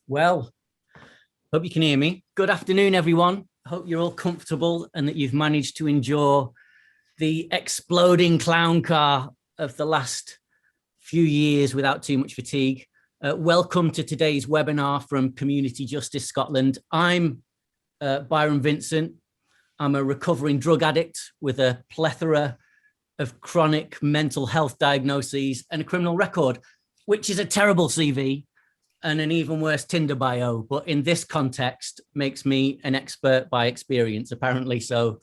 Well, hope you can hear me. Good afternoon, everyone. Hope you're all comfortable and that you've managed to endure the exploding clown car of the last few years without too much fatigue. Welcome to today's webinar from Community Justice Scotland. I'm Byron Vincent. I'm a recovering drug addict with a plethora of chronic mental health diagnoses and a criminal record, which is a terrible CV and an even worse Tinder bio, but in this context makes me an expert by experience, apparently. So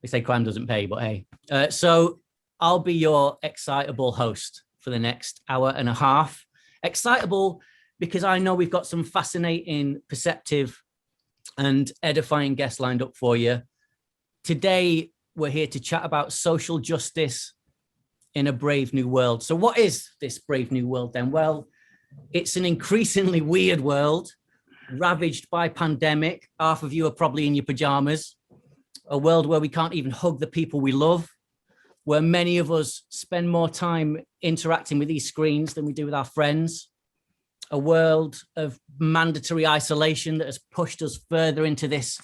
they say crime doesn't pay, but hey. So I'll be your excitable host for the next hour and a half. Excitable because I know we've got some fascinating, perceptive and edifying guests lined up for you. Today, we're here to chat about social justice in a brave new world. So what is this brave new world then? Well, it's an increasingly weird world, ravaged by pandemic. Half of you are probably in your pajamas. A world where we can't even hug the people we love, where many of us spend more time interacting with these screens than we do with our friends. A world of mandatory isolation that has pushed us further into this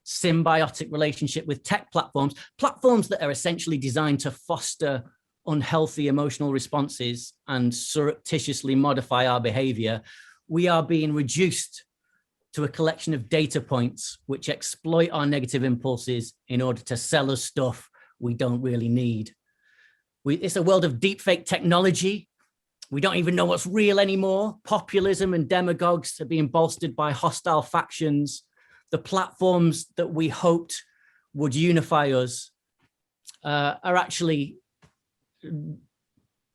symbiotic relationship with tech platforms that are essentially designed to foster unhealthy emotional responses and surreptitiously modify our behavior. We are being reduced to a collection of data points which exploit our negative impulses in order to sell us stuff we don't really need. It's a world of deepfake technology. We don't even know what's real anymore. Populism and demagogues are being bolstered by hostile factions. The platforms that we hoped would unify us are actually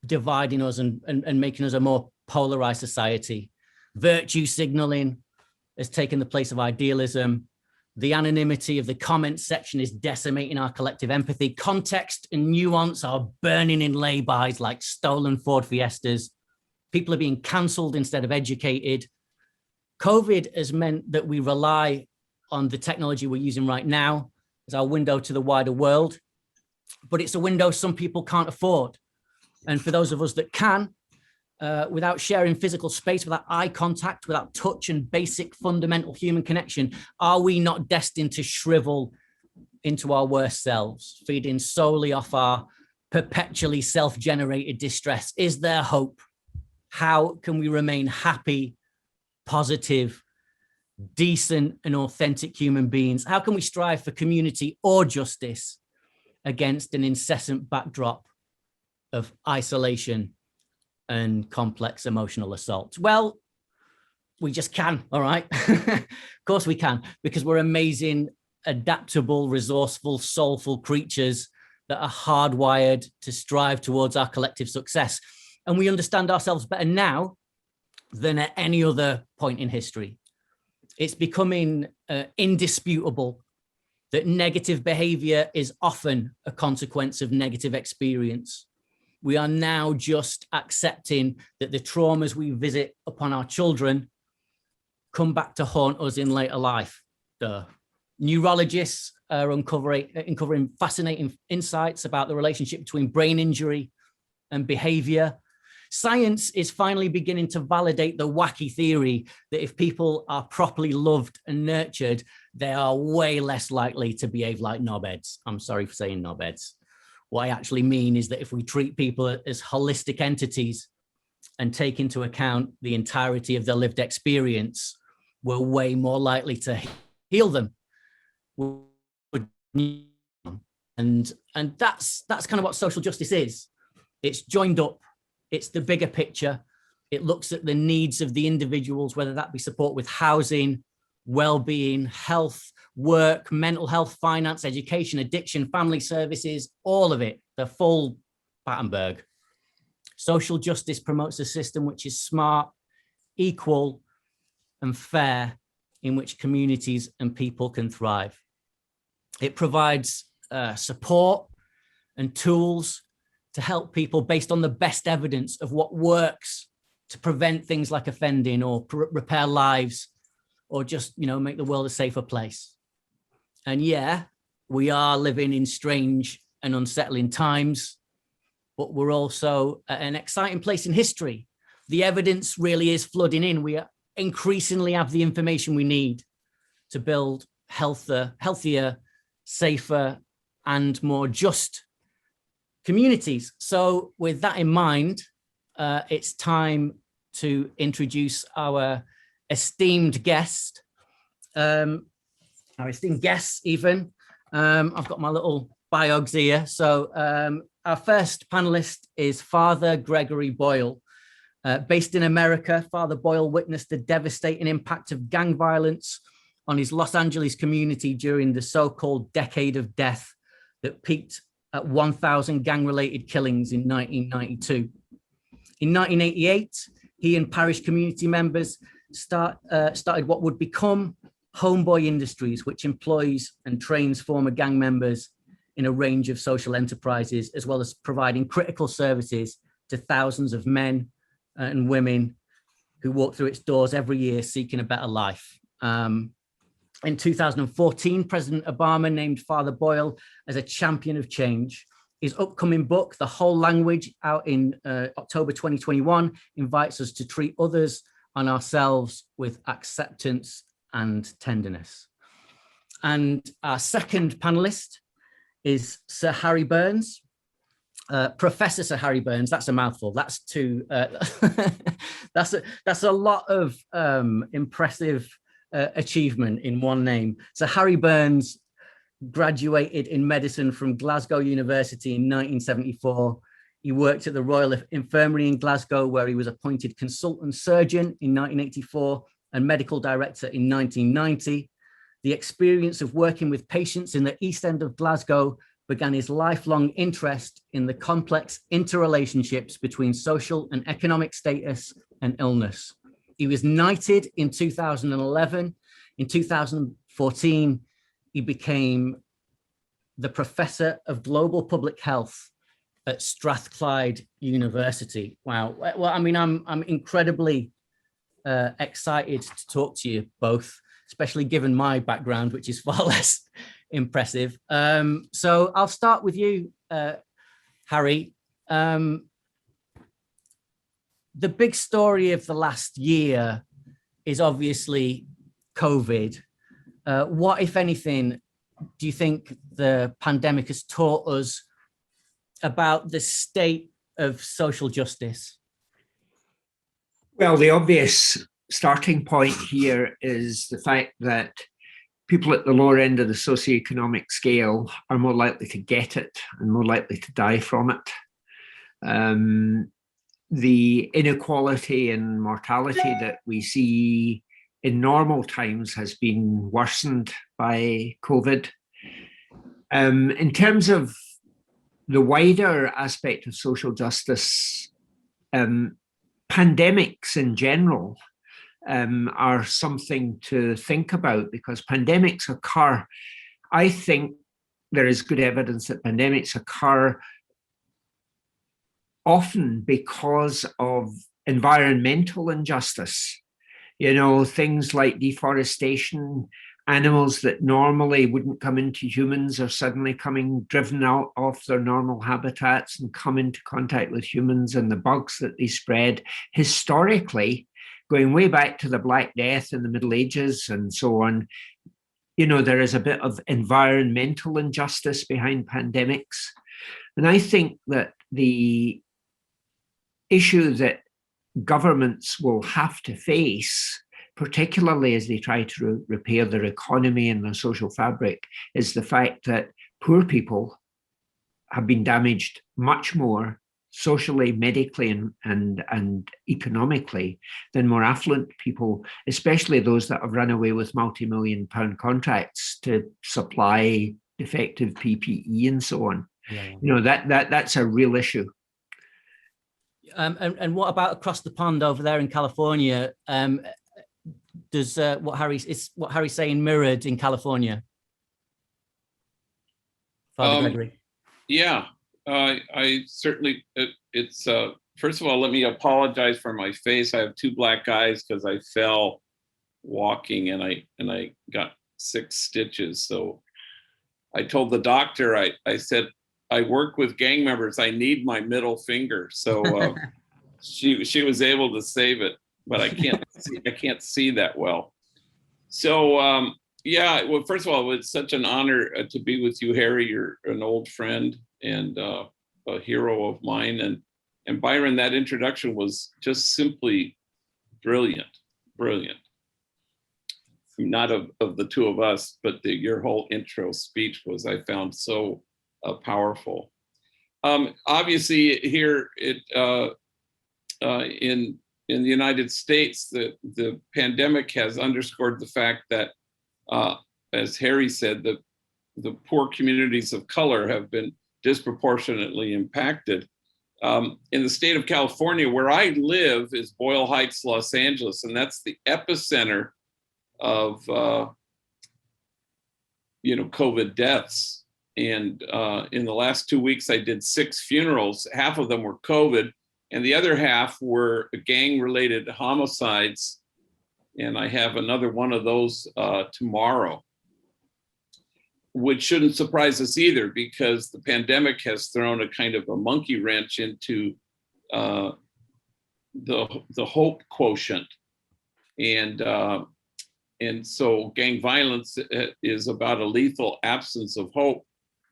dividing us and making us a more polarized society. Virtue signaling has taken the place of idealism. The anonymity of the comment section is decimating our collective empathy. Context and nuance are burning in laybys like stolen Ford Fiestas. People are being cancelled instead of educated. COVID has meant that we rely on the technology we're using right now as our window to the wider world, but it's a window some people can't afford. And for those of us that can, without sharing physical space, without eye contact, without touch and basic fundamental human connection, are we not destined to shrivel into our worst selves, feeding solely off our perpetually self-generated distress? Is there hope? How can we remain happy, positive, decent and authentic human beings? How can we strive for community or justice against an incessant backdrop of isolation and complex emotional assault? Well, we just can, all right? Of course we can, because we're amazing, adaptable, resourceful, soulful creatures that are hardwired to strive towards our collective success. And we understand ourselves better now than at any other point in history. It's becoming indisputable that negative behavior is often a consequence of negative experience. We are now just accepting that the traumas we visit upon our children come back to haunt us in later life. Neurologists are uncovering fascinating insights about the relationship between brain injury and behavior. Science is finally beginning to validate the wacky theory that if people are properly loved and nurtured, they are way less likely to behave like knobheads. I'm sorry for saying knobheads. What I actually mean is that if we treat people as holistic entities and take into account the entirety of their lived experience, we're way more likely to heal them. And that's kind of what social justice is. It's joined up. It's the bigger picture. It looks at the needs of the individuals, whether that be support with housing, well-being, health, work, mental health, finance, education, addiction, family services, all of it, the full Battenberg. Social justice promotes a system which is smart, equal, and fair, in which communities and people can thrive. It provides support and tools to help people based on the best evidence of what works to prevent things like offending or repair lives or just, make the world a safer place. And yeah, we are living in strange and unsettling times, but we're also at an exciting place in history. The evidence really is flooding in. We are increasingly have the information we need to build healthier, safer, and more just communities. So with that in mind, it's time to introduce our esteemed guest, our esteemed guests even. I've got my little biogs here. So our first panelist is Father Gregory Boyle. Based in America, Father Boyle witnessed the devastating impact of gang violence on his Los Angeles community during the so-called Decade of Death that peaked at 1,000 gang-related killings in 1992. In 1988, he and parish community members started what would become Homeboy Industries, which employs and trains former gang members in a range of social enterprises, as well as providing critical services to thousands of men and women who walk through its doors every year seeking a better life. In 2014, President Obama named Father Boyle as a champion of change. His upcoming book, The Whole Language, out in October 2021, invites us to treat others and ourselves with acceptance and tenderness. And our second panelist is Sir Harry Burns. Professor Sir Harry Burns, that's a mouthful. That's that's a lot of impressive achievement in one name. So Harry Burns graduated in medicine from Glasgow University in 1974. He worked at the Royal Infirmary in Glasgow, where he was appointed consultant surgeon in 1984 and medical director in 1990. The experience of working with patients in the East End of Glasgow began his lifelong interest in the complex interrelationships between social and economic status and illness. He was knighted in 2011. In 2014, he became the Professor of Global Public Health at Strathclyde University. Wow. Well, I mean, I'm incredibly excited to talk to you both, especially given my background, which is far less impressive. So I'll start with you, Harry. The big story of the last year is obviously COVID. What, if anything, do you think the pandemic has taught us about the state of social justice? Well, the obvious starting point here is the fact that people at the lower end of the socioeconomic scale are more likely to get it and more likely to die from it. The inequality and mortality that we see in normal times has been worsened by COVID. In terms of the wider aspect of social justice, pandemics in general are something to think about, because pandemics occur. I think there is good evidence that pandemics occur often because of environmental injustice. You know, things like deforestation, animals that normally wouldn't come into humans are suddenly driven out of their normal habitats and come into contact with humans, and the bugs that they spread historically, going way back to the Black Death in the Middle Ages and so on. You know, there is a bit of environmental injustice behind pandemics. And I think that the issue that governments will have to face, particularly as they try to repair their economy and their social fabric, is the fact that poor people have been damaged much more socially, medically, and economically than more affluent people, especially those that have run away with multi-million-pound contracts to supply defective PPE and so on. Yeah. You know, that's a real issue. And what about across the pond over there in California? Does what Harry's saying mirrored in California? Father Gregory. Yeah, I certainly. It's first of all, let me apologize for my face. I have two black eyes because I fell walking and I got 6 stitches. So I told the doctor, I said, I work with gang members. I need my middle finger. So she was able to save it. but I can't see that well. So yeah, well, first of all, it's such an honor to be with you, Harry. You're an old friend and a hero of mine. And Byron, that introduction was just simply brilliant, brilliant. Not of the two of us, but your whole intro speech was, I found, so powerful. Obviously, here in the United States, the pandemic has underscored the fact that, as Harry said, the poor communities of color have been disproportionately impacted. In the state of California, where I live, is Boyle Heights, Los Angeles, and that's the epicenter of COVID deaths. And in the last 2 weeks, I did 6 funerals. Half of them were COVID, and the other half were gang-related homicides. And I have another one of those tomorrow, which shouldn't surprise us either, because the pandemic has thrown a kind of a monkey wrench into the hope quotient. And so gang violence is about a lethal absence of hope.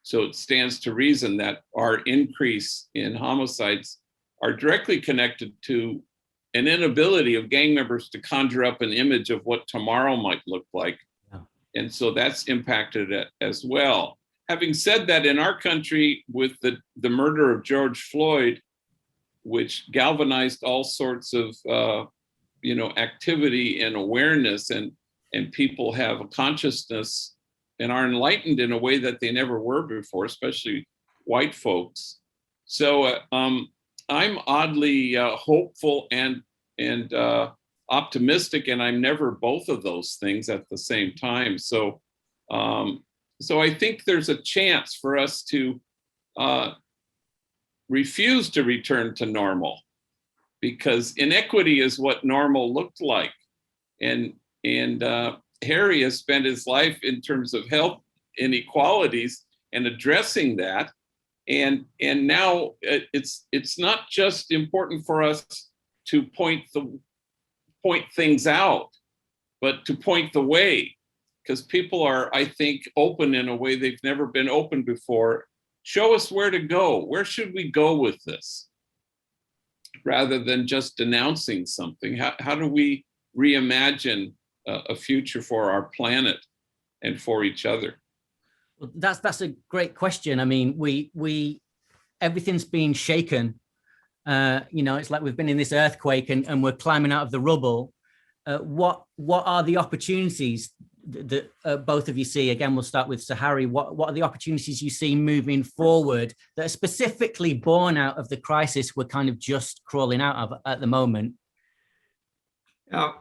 So it stands to reason that our increase in homicides are directly connected to an inability of gang members to conjure up an image of what tomorrow might look like. Yeah. And so that's impacted it as well. Having said that, in our country, with the murder of George Floyd, which galvanized all sorts of activity and awareness, and people have a consciousness and are enlightened in a way that they never were before, especially white folks. So I'm oddly hopeful and optimistic, and I'm never both of those things at the same time. So I think there's a chance for us to refuse to return to normal, because inequity is what normal looked like. And Harry has spent his life in terms of health inequalities and addressing that. And now it's not just important for us to point things out, but to point the way, because people are, I think, open in a way they've never been open before. Show us where to go. Where should we go with this? Rather than just denouncing something, how do we reimagine a future for our planet and for each other? Well, that's a great question. I mean, we everything's been shaken. It's like we've been in this earthquake and we're climbing out of the rubble. What are the opportunities that both of you see? Again, we'll start with Sir Harry. What are the opportunities you see moving forward that are specifically born out of the crisis we're kind of just crawling out of at the moment? At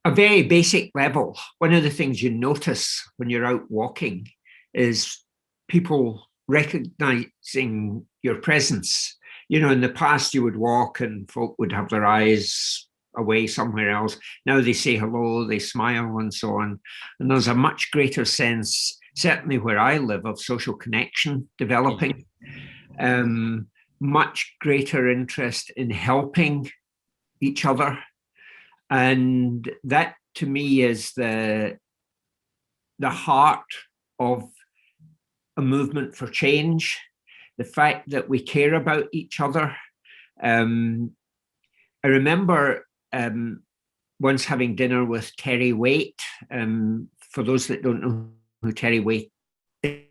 a very basic level, one of the things you notice when you're out walking is people recognizing your presence. In the past you would walk and folk would have their eyes away somewhere else. Now they say hello, they smile and so on. And there's a much greater sense, certainly where I live, of social connection developing. Much greater interest in helping each other. And that to me is the heart of a movement for change. The fact that we care about each other. I remember once having dinner with Terry Waite. For those that don't know who Terry Waite is,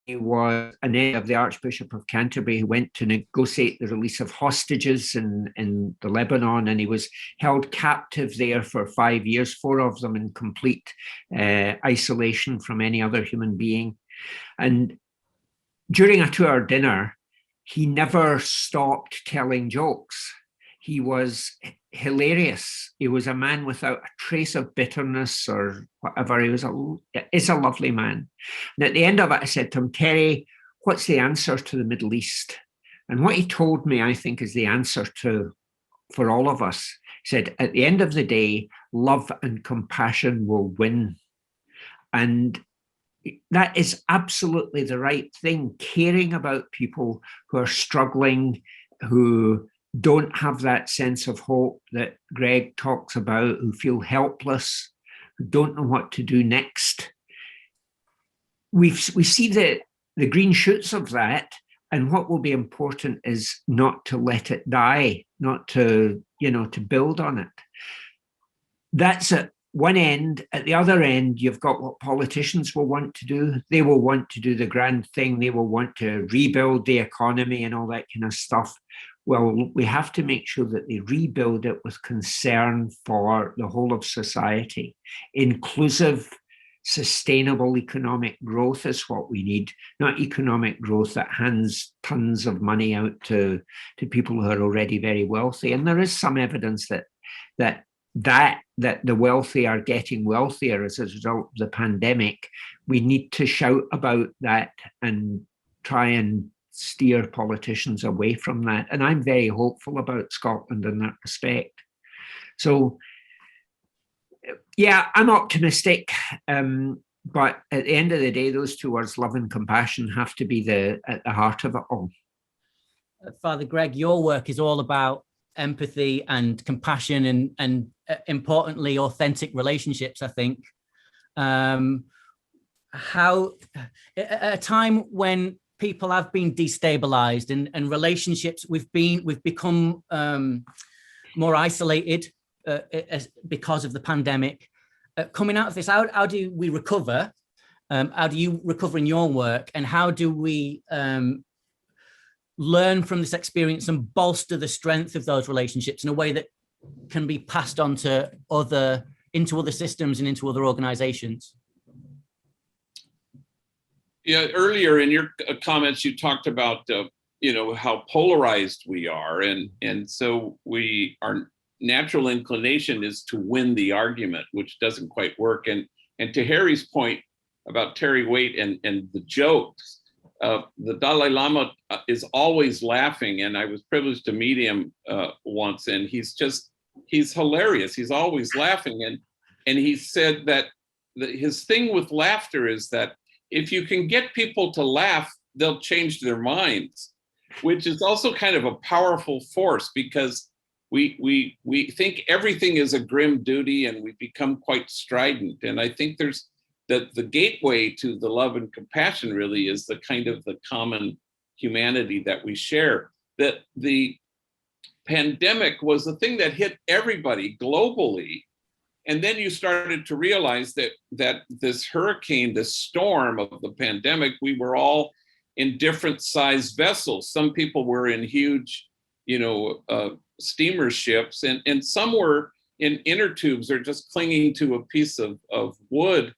he was an aide of the Archbishop of Canterbury who went to negotiate the release of hostages in the Lebanon, and he was held captive there for 5 years, 4 of them in complete isolation from any other human being. And during a 2-hour dinner, he never stopped telling jokes. He was hilarious. He was a man without a trace of bitterness or whatever. He was a lovely man. And at the end of it, I said to him, Terry, what's the answer to the Middle East? And what he told me, I think, is the answer for all of us. He said, at the end of the day, love and compassion will win. And that is absolutely the right thing. Caring about people who are struggling, who don't have that sense of hope that Greg talks about, who feel helpless, who don't know what to do next. We see the green shoots of that, and what will be important is not to let it die, not to, to build on it. That's at one end. At the other end, you've got what politicians will want to do. They will want to do the grand thing. They will want to rebuild the economy and all that kind of stuff. Well, we have to make sure that they rebuild it with concern for the whole of society. Inclusive, sustainable economic growth is what we need, not economic growth that hands tons of money out to people who are already very wealthy. And there is some evidence that the wealthy are getting wealthier as a result of the pandemic. We need to shout about that and try and steer politicians away from that. And I'm very hopeful about Scotland in that respect. So, yeah, I'm optimistic. But at the end of the day, those two words, love and compassion, have to be at the heart of it all. Father Greg, your work is all about empathy and compassion and importantly, authentic relationships, I think. How, at a time when people have been destabilized and relationships, we've become more isolated because of the pandemic. Coming out of this, how do we recover? How do you recover in your work? And how do we learn from this experience and bolster the strength of those relationships in a way that can be passed on to into other systems and into other organizations? Yeah, earlier in your comments, you talked about how polarized we are, and so our natural inclination is to win the argument, which doesn't quite work. And to Harry's point about Terry Waite and the jokes, the Dalai Lama is always laughing, and I was privileged to meet him once, and he's hilarious. He's always laughing, and he said that his thing with laughter is that if you can get people to laugh, they'll change their minds, which is also kind of a powerful force, because we think everything is a grim duty and we become quite strident. And I think there's the gateway to the love and compassion really is the kind of the common humanity that we share. That the pandemic was the thing that hit everybody globally. And then you started to realize that this hurricane, this storm of the pandemic, we were all in different sized vessels. Some people were in huge, steamer ships, and some were in inner tubes or just clinging to a piece of wood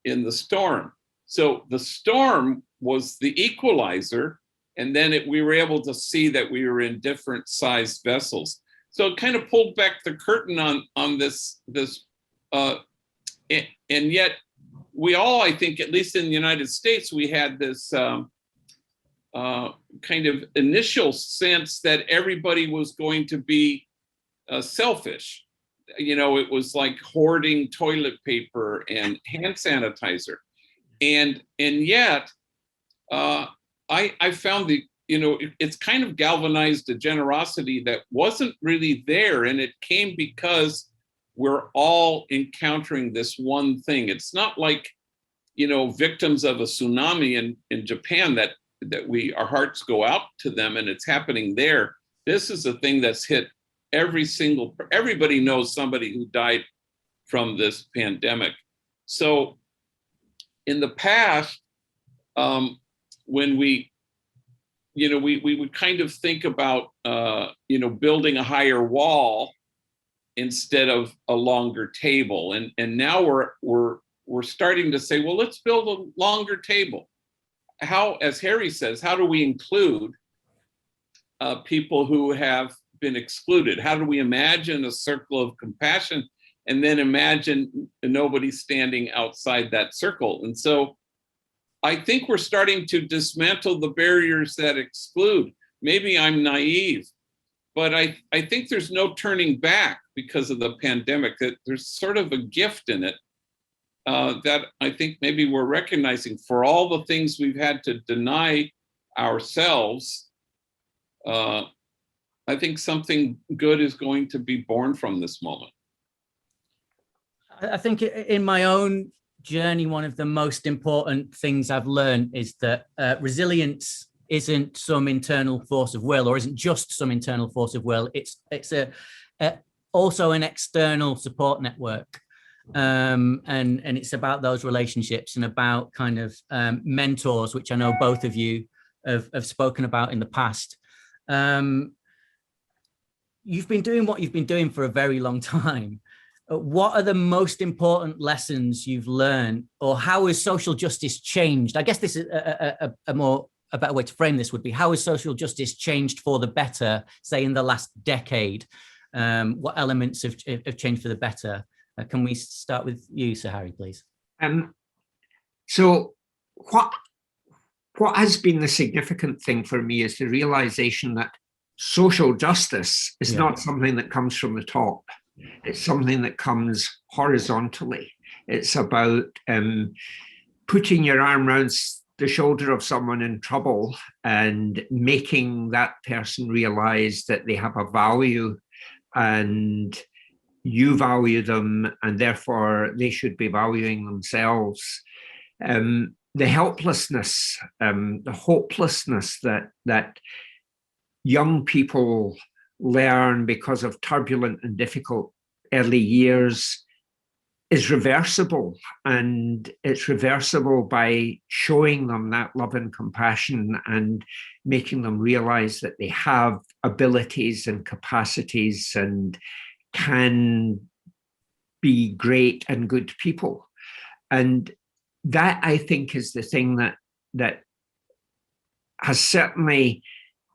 in the storm. So the storm was the equalizer, and then we were able to see that we were in different sized vessels. So it kind of pulled back the curtain on this. And yet we all, I think, at least in the United States, we had this kind of initial sense that everybody was going to be selfish. It was like hoarding toilet paper and hand sanitizer. And yet I found it's kind of galvanized a generosity that wasn't really there. And it came because we're all encountering this one thing. It's not like, victims of a tsunami in Japan that our hearts go out to them and it's happening there. This is a thing that's hit everybody knows somebody who died from this pandemic. So in the past, when we would kind of think about, building a higher wall instead of a longer table. And now we're starting to say, well, let's build a longer table. How, as Harry says, how do we include people who have been excluded? How do we imagine a circle of compassion and then imagine nobody standing outside that circle? And so I think we're starting to dismantle the barriers that exclude. Maybe I'm naive, but I think there's no turning back because of the pandemic, that there's sort of a gift in it that I think maybe we're recognizing for all the things we've had to deny ourselves. I think something good is going to be born from this moment. I think in my own journey, one of the most important things I've learned is that resilience isn't some internal force of will, or isn't just some internal force of will. It's also an external support network. And it's about those relationships and about kind of mentors, which I know both of you have spoken about in the past. You've been doing what you've been doing for a very long time. What are the most important lessons you've learned, or how has social justice changed? I guess this is a better way to frame this would be, how has social justice changed for the better, say in the last decade? What elements have changed for the better? Can we start with you, Sir Harry, please? So what has been the significant thing for me is the realization that social justice is not something that comes from the top. It's something that comes horizontally. It's about putting your arm around the shoulder of someone in trouble and making that person realize that they have a value and you value them, and therefore they should be valuing themselves. The helplessness, the hopelessness that young people learn because of turbulent and difficult early years is reversible, and it's reversible by showing them that love and compassion and making them realize that they have abilities and capacities and can be great and good people. And that, I think, is the thing that has certainly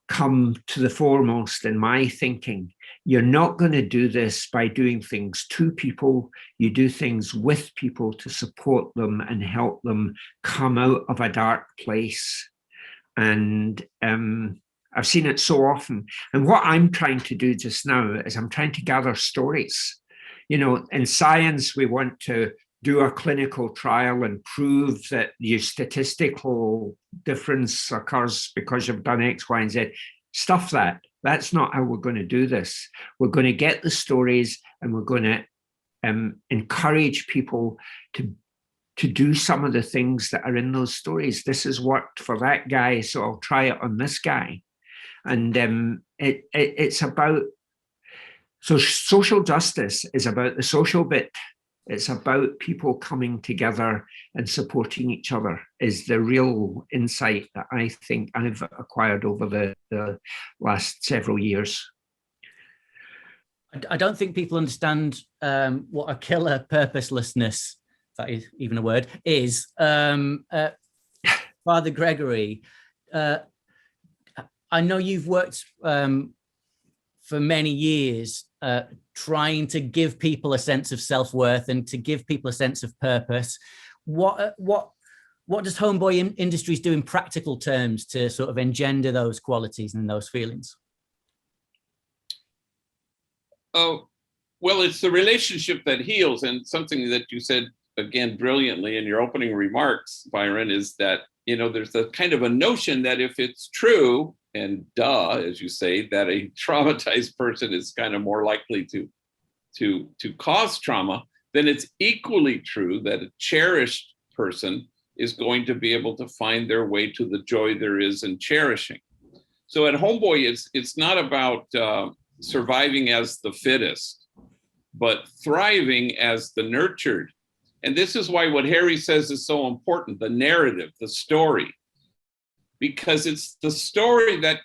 come to the foremost in my thinking. You're not going to do this by doing things to people. You do things with people to support them and help them come out of a dark place. And I've seen it so often. And what I'm trying to do just now is I'm trying to gather stories. You know, in science, we want to do a clinical trial and prove that your statistical difference occurs because you've done X, Y, and Z. Stuff that. That's not how we're going to do this. We're going to get the stories, and we're going to encourage people to do some of the things that are in those stories. This has worked for that guy, so I'll try it on this guy. And it's about, so social justice is about the social bit. It's about people coming together and supporting each other is the real insight that I think I've acquired over the last several years. I don't think people understand what a killer purposelessness, if that is even a word, is. Father Gregory, I know you've worked for many years trying to give people a sense of self-worth and to give people a sense of purpose. What does Homeboy Industries do in practical terms to sort of engender those qualities and those feelings? Oh, well, it's the relationship that heals, and something that you said again brilliantly in your opening remarks, Byron, is that, you know, there's a kind of a notion that if it's true, and as you say, that a traumatized person is kind of more likely to cause trauma, then it's equally true that a cherished person is going to be able to find their way to the joy there is in cherishing. So at Homeboy, it's not about surviving as the fittest, but thriving as the nurtured. And this is why what Harry says is so important, the narrative, the story, because it's the story that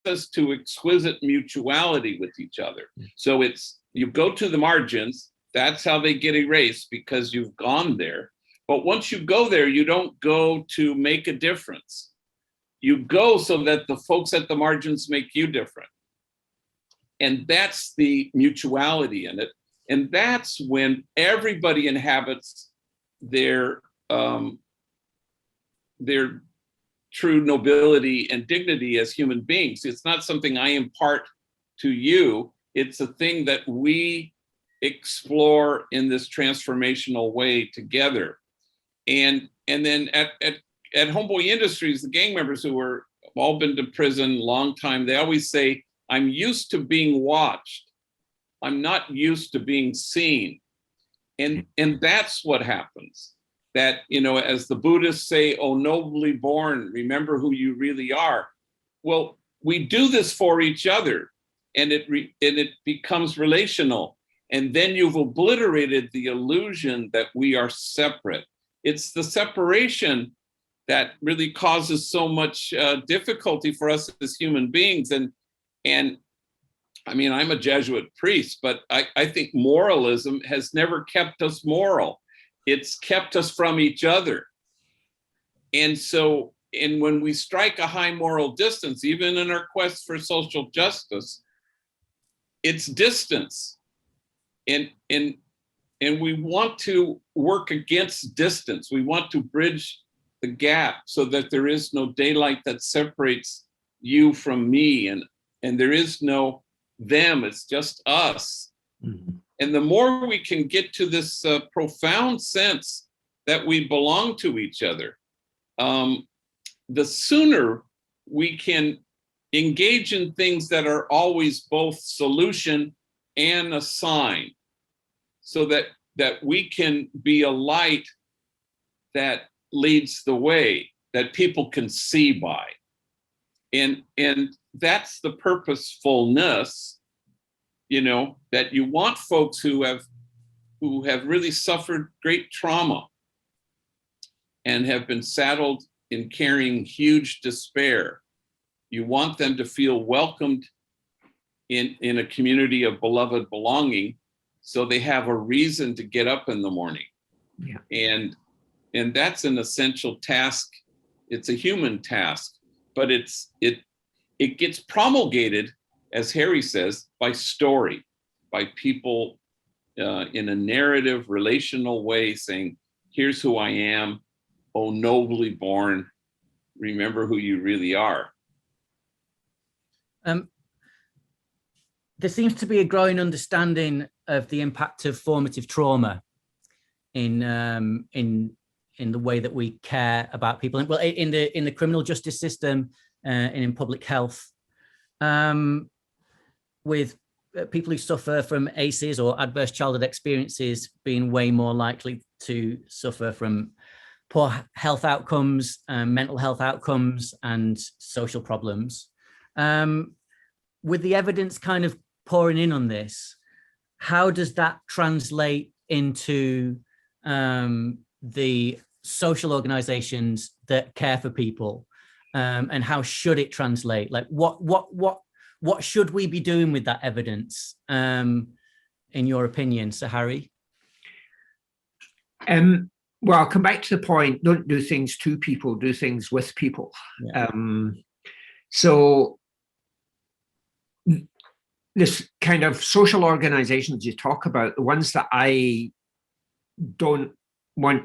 us to exquisite mutuality with each other. So it's, you go to the margins, that's how they get erased because you've gone there. But once you go there, you don't go to make a difference. You go so that the folks at the margins make you different. And that's the mutuality in it. And that's when everybody inhabits their true nobility and dignity as human beings. It's not something I impart to you. It's a thing that we explore in this transformational way together. And then at Homeboy Industries, the gang members who were all been to prison long time, they always say, I'm used to being watched. I'm not used to being seen. And that's what happens. That, you know, as the Buddhists say, "Oh, nobly born, remember who you really are." Well, we do this for each other, and it becomes relational. And then you've obliterated the illusion that we are separate. It's the separation that really causes so much difficulty for us as human beings. And I mean, I'm a Jesuit priest, but I think moralism has never kept us moral. It's kept us from each other. And so, and when we strike a high moral distance, even in our quest for social justice, it's distance. And we want to work against distance. We want to bridge the gap so that there is no daylight that separates you from me, and there is no them, it's just us. Mm-hmm. And the more we can get to this profound sense that we belong to each other, the sooner we can engage in things that are always both solution and a sign, so that we can be a light that leads the way, that people can see by. And that's the purposefulness, you know, that you want folks who have really suffered great trauma and have been saddled in carrying huge despair. You want them to feel welcomed in a community of beloved belonging, so they have a reason to get up in the morning. Yeah. And that's an essential task. It's a human task, but it gets promulgated, as Harry says, by story, by people in a narrative, relational way, saying, "Here's who I am. Oh, nobly born. Remember who you really are." There seems to be a growing understanding of the impact of formative trauma in the way that we care about people. Well, in the criminal justice system and in public health, with people who suffer from ACEs or adverse childhood experiences being way more likely to suffer from poor health outcomes, mental health outcomes, and social problems. With the evidence kind of pouring in on this, how does that translate into the social organizations that care for people, and how should it translate? Like what should we be doing with that evidence, in your opinion, Sir Harry? Well, I'll come back to the point, don't do things to people, do things with people. Yeah. So this kind of social organizations you talk about, the ones that I don't want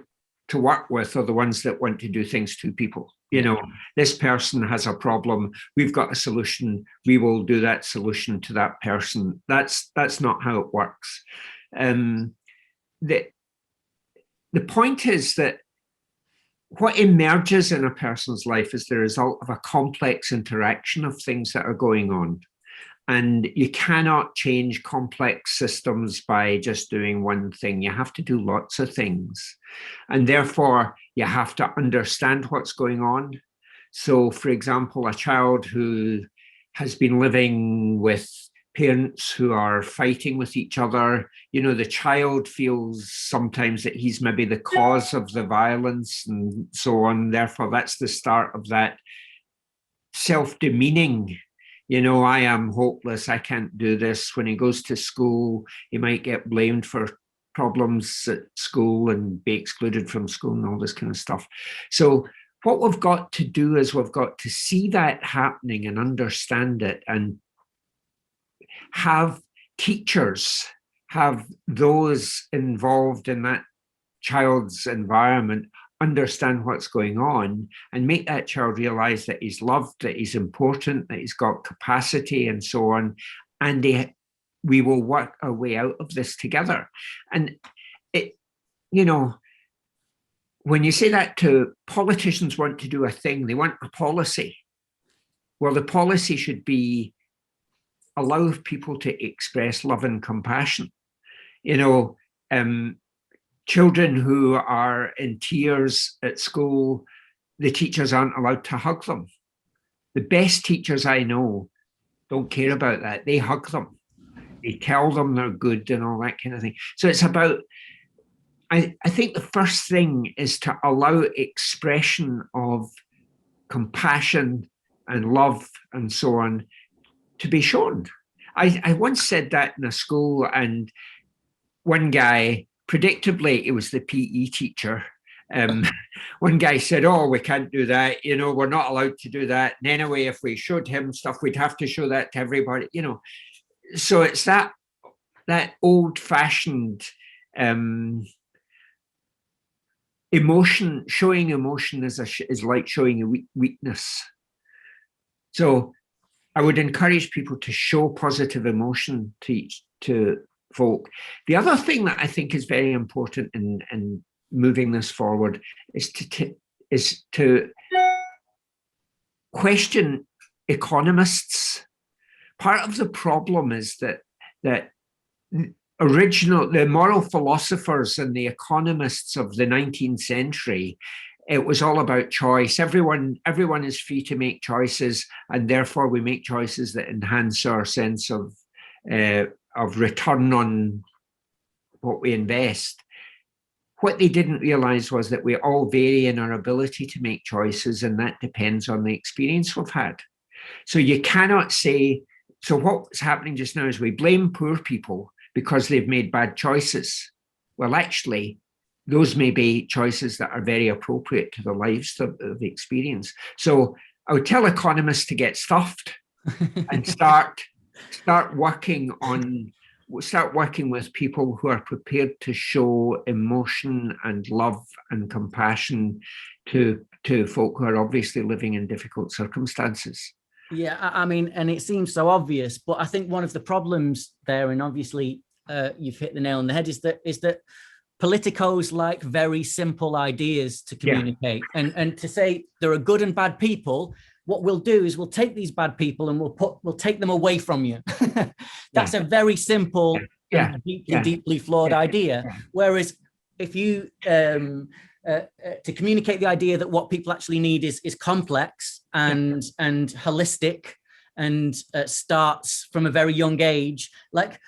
to work with are the ones that want to do things to people. You know, this person has a problem, we've got a solution, we will do that solution to that person. That's not how it works. The point is that what emerges in a person's life is the result of a complex interaction of things that are going on. And you cannot change complex systems by just doing one thing. You have to do lots of things. And therefore, you have to understand what's going on. So, for example, a child who has been living with parents who are fighting with each other, you know, the child feels sometimes that he's maybe the cause of the violence and so on. Therefore, that's the start of that self-demeaning. You know, I am hopeless, I can't do this. When he goes to school, he might get blamed for problems at school and be excluded from school and all this kind of stuff. So what we've got to do is we've got to see that happening and understand it, and have teachers, have those involved in that child's environment understand what's going on and make that child realize that he's loved, that he's important, that he's got capacity and so on. And we will work our way out of this together. And it, you know, when you say that to politicians want to do a thing, they want a policy. Well, the policy should be allow people to express love and compassion. You know, children who are in tears at school, the teachers aren't allowed to hug them. The best teachers I know don't care about that. They hug them. They tell them they're good and all that kind of thing. So it's about, I think the first thing is to allow expression of compassion and love and so on to be shown. I once said that in a school, and one guy, predictably, it was the PE teacher. One guy said, "Oh, we can't do that. You know, we're not allowed to do that. And anyway, if we showed him stuff, we'd have to show that to everybody." You know, so it's that old-fashioned emotion. Showing emotion is like showing a weakness. So I would encourage people to show positive emotion to folk. The other thing that I think is very important in moving this forward is to question economists. Part of the problem is that the moral philosophers and the economists of the 19th century, it was all about choice. Everyone is free to make choices, and therefore we make choices that enhance our sense of return on what we invest. What they didn't realize was that we all vary in our ability to make choices, and that depends on the experience we've had. So you cannot say, so what's happening just now is we blame poor people because they've made bad choices. Well, actually, those may be choices that are very appropriate to the lives of the experience. So I would tell economists to get stuffed and start working with people who are prepared to show emotion and love and compassion to folk who are obviously living in difficult circumstances. Yeah, I mean, and it seems so obvious, but I think one of the problems there, and obviously you've hit the nail on the head, is that politicos like very simple ideas to communicate. Yeah. And to say there are good and bad people, what we'll do is we'll take these bad people and we'll take them away from you. That's a very simple and deeply flawed idea. Whereas if you to communicate the idea that what people actually need is complex and holistic and starts from a very young age. Like,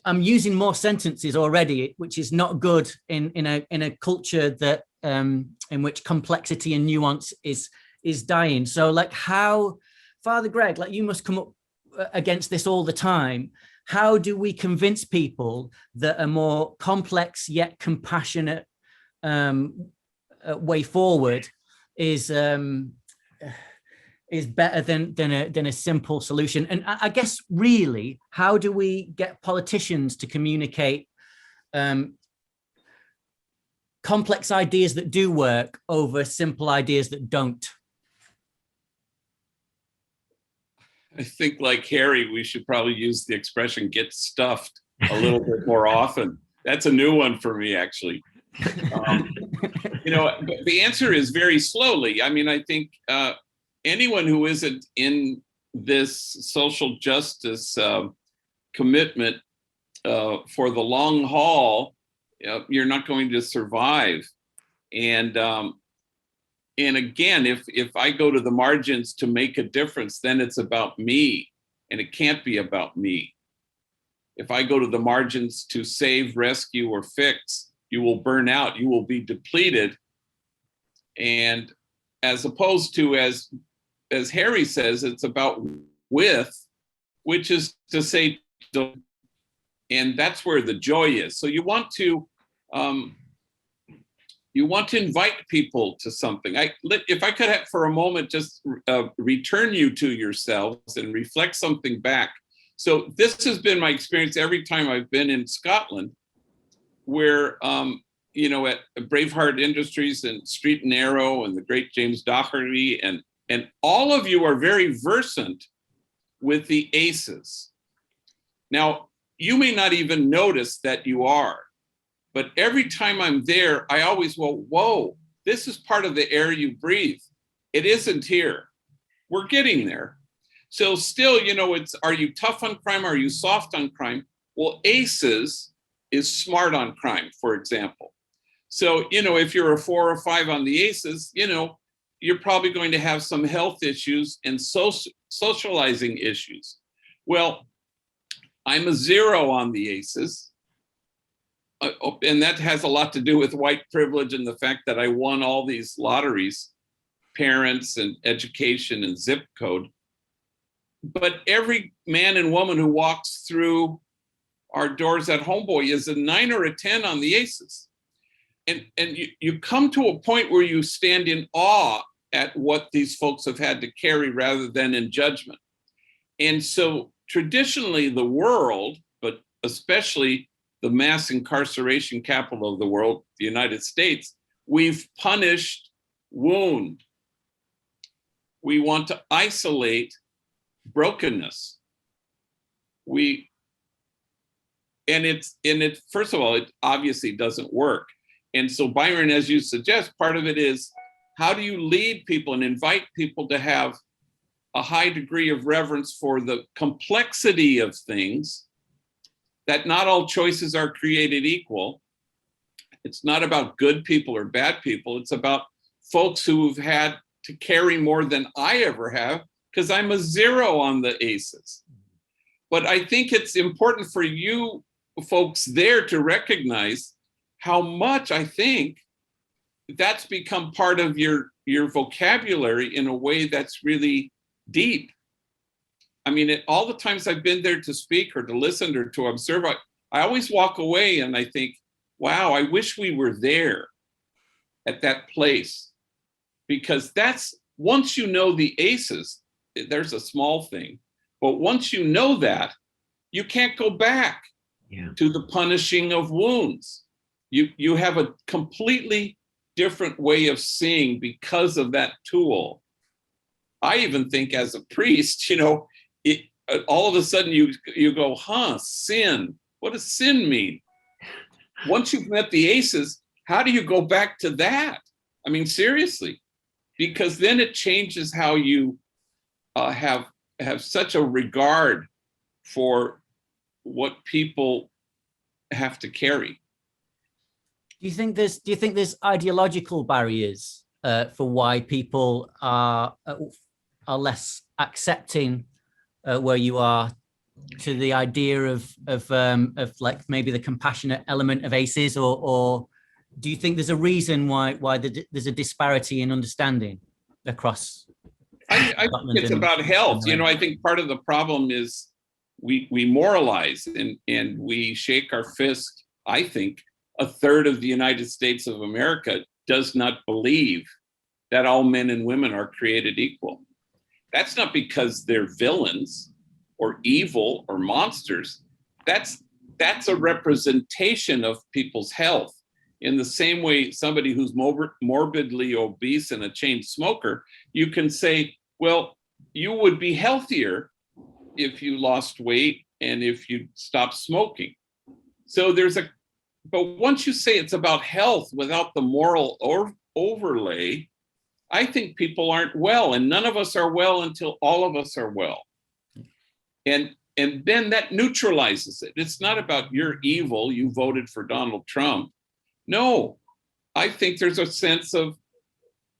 I'm using more sentences already, which is not good in a culture that in which complexity and nuance is dying. So, like, how, Father Greg, like, you must come up against this all the time. How do we convince people that a more complex yet compassionate way forward is better than a simple solution? And I guess, really, how do we get politicians to communicate complex ideas that do work over simple ideas that don't? I think, like Harry, we should probably use the expression "get stuffed" a little bit more often. That's a new one for me, actually. You know, the answer is very slowly. I mean, I think anyone who isn't in this social justice commitment for the long haul, you're not going to survive. And again, if I go to the margins to make a difference, then it's about me, and it can't be about me. If I go to the margins to save, rescue, or fix, you will burn out, you will be depleted. And as opposed to, as Harry says, it's about with, which is to say, and that's where the joy is. So you want to invite people to something. If I could have for a moment just return you to yourselves and reflect something back. So this has been my experience every time I've been in Scotland, where you know, at Braveheart Industries and Street and Arrow and the great James Doherty, and all of you are very versant with the ACEs. Now, you may not even notice that you are, but every time I'm there, I always go, whoa, this is part of the air you breathe. It isn't here. We're getting there. So still, you know, it's, are you tough on crime? Are you soft on crime? Well, ACEs is smart on crime, for example. So, you know, if you're a 4 or 5 on the ACEs, you know, you're probably going to have some health issues and socializing issues. Well, I'm a 0 on the ACEs. And that has a lot to do with white privilege and the fact that I won all these lotteries, parents and education and zip code. But every man and woman who walks through our doors at Homeboy is a 9 or a 10 on the ACEs. And you come to a point where you stand in awe at what these folks have had to carry rather than in judgment. And so traditionally the world, but especially the mass incarceration capital of the world, the United States, we've punished wound. We want to isolate brokenness. First of all, it obviously doesn't work. And so Byron, as you suggest, part of it is, how do you lead people and invite people to have a high degree of reverence for the complexity of things, that not all choices are created equal. It's not about good people or bad people. It's about folks who've had to carry more than I ever have, because I'm a 0 on the ACEs. But I think it's important for you folks there to recognize how much I think that's become part of your vocabulary in a way that's really deep. I mean, all the times I've been there to speak or to listen or to observe, I always walk away and I think, wow, I wish we were there at that place. Because that's, once you know the ACEs, there's a small thing, but once you know that, you can't go back to the punishing of wounds. You have a completely different way of seeing because of that tool. I even think as a priest, you know, all of a sudden you go, sin. What does sin mean? Once you've met the ACEs, how do you go back to that? I mean, seriously, because then it changes how you have such a regard for what people have to carry. Do you think there's ideological barriers for why people are less accepting where you are to the idea of like maybe the compassionate element of ACEs, or do you think there's a reason why there's a disparity in understanding across? I think it's about health. You know, I think part of the problem is we moralize and we shake our fist. I think a third of the United States of America does not believe that all men and women are created equal. That's not because they're villains or evil or monsters. That's a representation of people's health. In the same way, somebody who's morbidly obese and a chain smoker, you can say, well, you would be healthier if you lost weight and if you stopped smoking. So but once you say it's about health without the moral overlay, I think people aren't well, and none of us are well until all of us are well. And then that neutralizes it. It's not about you're evil, you voted for Donald Trump. No, I think there's a sense of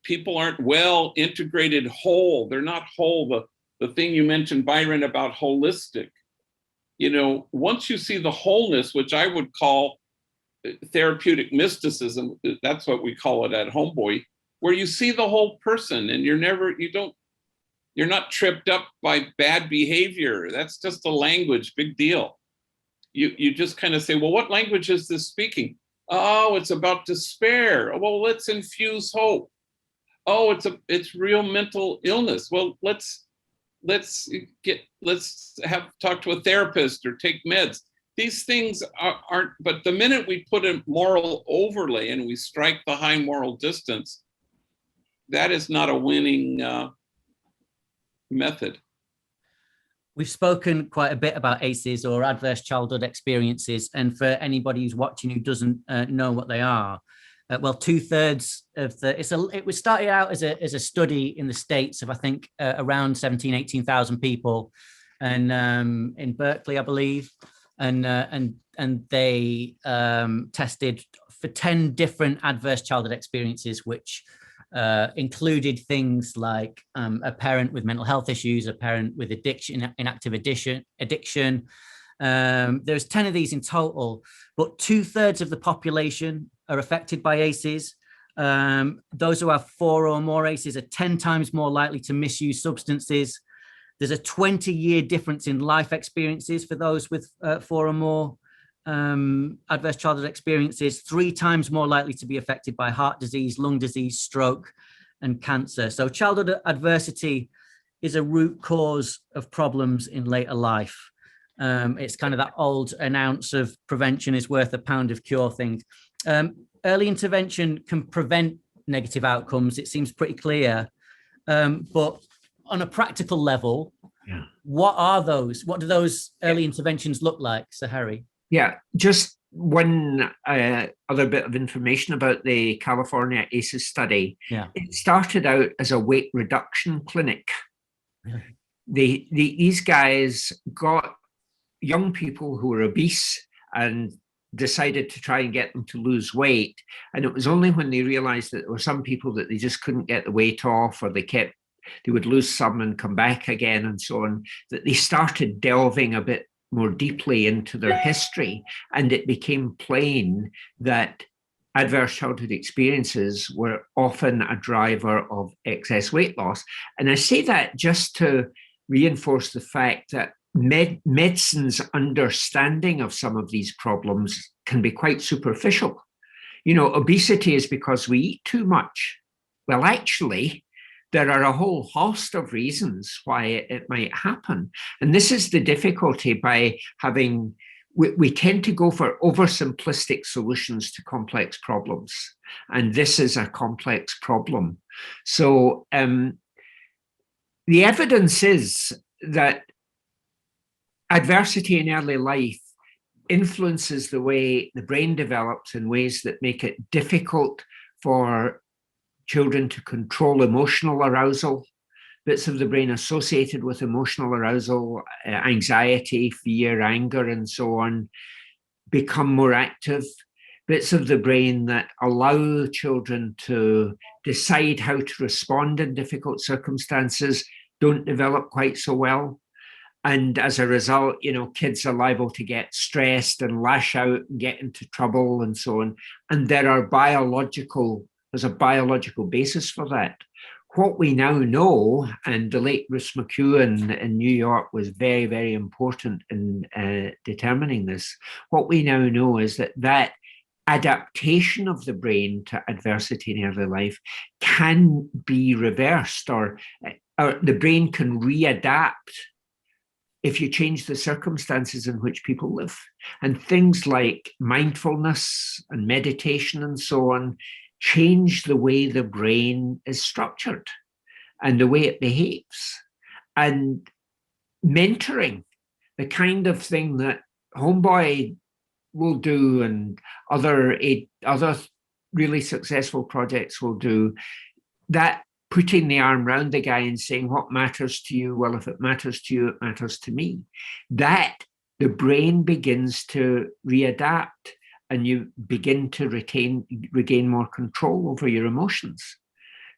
people aren't well integrated whole. They're not whole. The thing you mentioned, Byron, about holistic. You know, once you see the wholeness, which I would call therapeutic mysticism, that's what we call it at Homeboy, where you see the whole person and you're not tripped up by bad behavior. That's just a language, big deal. You just kind of say, well, what language is this speaking? Oh, it's about despair. Well, let's infuse hope. Oh, it's real mental illness. Well, let's talk to a therapist or take meds. These things aren't, but the minute we put a moral overlay and we strike the high moral distance, that is not a winning method. We've spoken quite a bit about ACEs, or adverse childhood experiences, and for anybody who's watching who doesn't know what they are, well, 2/3 of the, it was started out as a study in the States of, I think, around 18,000 people, and in Berkeley, I believe, and they tested for 10 different adverse childhood experiences, which included things like a parent with mental health issues, a parent with addiction, inactive addiction. There's 10 of these in total, but 2/3 of the population are affected by ACEs. Those who have 4 or more ACEs are 10 times more likely to misuse substances. There's a 20-year difference in life experiences for those with 4 or more adverse childhood experiences, 3 times more likely to be affected by heart disease, lung disease, stroke, and cancer. So childhood adversity is a root cause of problems in later life. It's kind of that old an ounce of prevention is worth a pound of cure thing. Early intervention can prevent negative outcomes. It seems pretty clear. But on a practical level, what are those? What do those early interventions look like, Sir Harry? Yeah, just one other bit of information about the California ACEs study. Yeah. It started out as a weight reduction clinic. Really? These guys got young people who were obese and decided to try and get them to lose weight. And it was only when they realized that there were some people that they just couldn't get the weight off, or they would lose some and come back again and so on, that they started delving a bit more deeply into their history. And it became plain that adverse childhood experiences were often a driver of excess weight loss. And I say that just to reinforce the fact that medicine's understanding of some of these problems can be quite superficial. You know, obesity is because we eat too much. Well, actually, there are a whole host of reasons why it might happen. And this is the difficulty by having, we tend to go for oversimplistic solutions to complex problems. And this is a complex problem. So the evidence is that adversity in early life influences the way the brain develops in ways that make it difficult for children to control emotional arousal. Bits of the brain associated with emotional arousal, anxiety, fear, anger, and so on, become more active. Bits of the brain that allow children to decide how to respond in difficult circumstances don't develop quite so well. And as a result, you know, kids are liable to get stressed and lash out and get into trouble and so on. And there's a biological basis for that. What we now know, and the late Bruce McEwen in New York was very, very important in determining this. What we now know is that adaptation of the brain to adversity in early life can be reversed, or the brain can readapt if you change the circumstances in which people live. And things like mindfulness and meditation and so on change the way the brain is structured and the way it behaves. And mentoring, the kind of thing that Homeboy will do and other really successful projects will do, that putting the arm around the guy and saying, what matters to you? Well, if it matters to you, it matters to me. That the brain begins to readapt and you begin to regain more control over your emotions.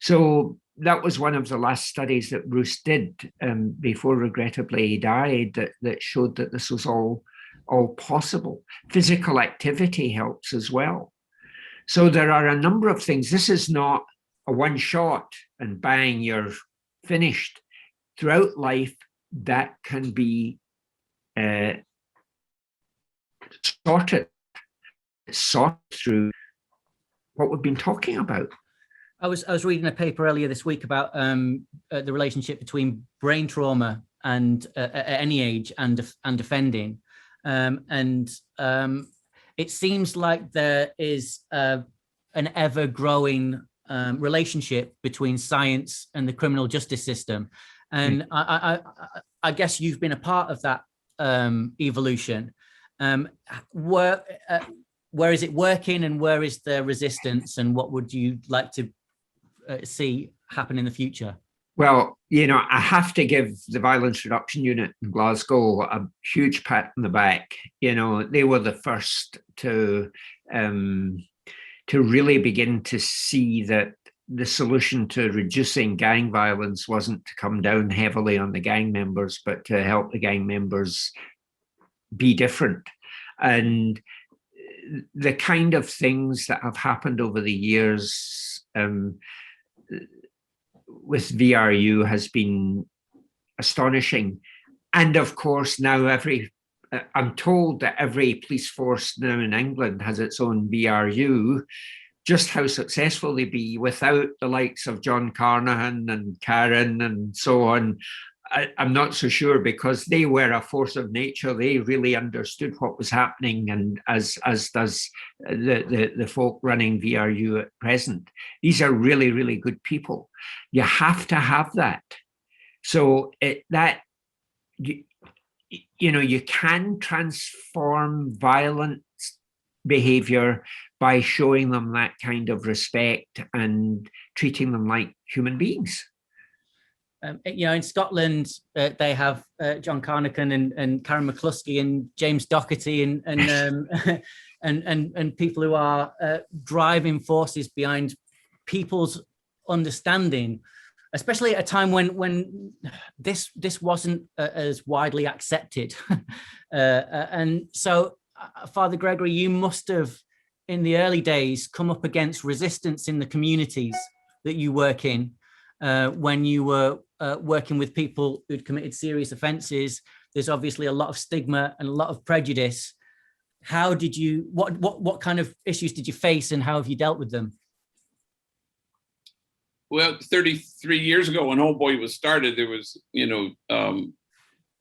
So that was one of the last studies that Bruce did before regrettably he died that showed that this was all possible. Physical activity helps as well. So there are a number of things. This is not a one shot and bang, you're finished. Throughout life, that can be sorted through what we've been talking about. I was reading a paper earlier this week about the relationship between brain trauma and at any age and offending, and it seems like there is an ever-growing relationship between science and the criminal justice system, and I guess you've been a part of that evolution. where is it working and where is the resistance, and what would you like to see happen in the future? Well, I have to give the Violence Reduction Unit in Glasgow a huge pat on the back. They were the first to really begin to see that the solution to reducing gang violence wasn't to come down heavily on the gang members, but to help the gang members be different. And the kind of things that have happened over the years with VRU has been astonishing. And of course, now I'm told that every police force now in England has its own VRU. Just how successful they be without the likes of John Carnahan and Karen and so on, I'm not so sure, because they were a force of nature. They really understood what was happening, and as does the folk running VRU at present. These are really, really good people. You have to have that. So you can transform violent behavior by showing them that kind of respect and treating them like human beings. In Scotland, they have John Carnahan and Karen McCluskey and James Doherty and people who are driving forces behind people's understanding, especially at a time when this wasn't as widely accepted. And so, Father Gregory, you must have, in the early days, come up against resistance in the communities that you work in when you were working with people who'd committed serious offences. There's obviously a lot of stigma and a lot of prejudice. How did you, what kind of issues did you face, and how have you dealt with them? Well, 33 years ago when Homeboy was started, there was, a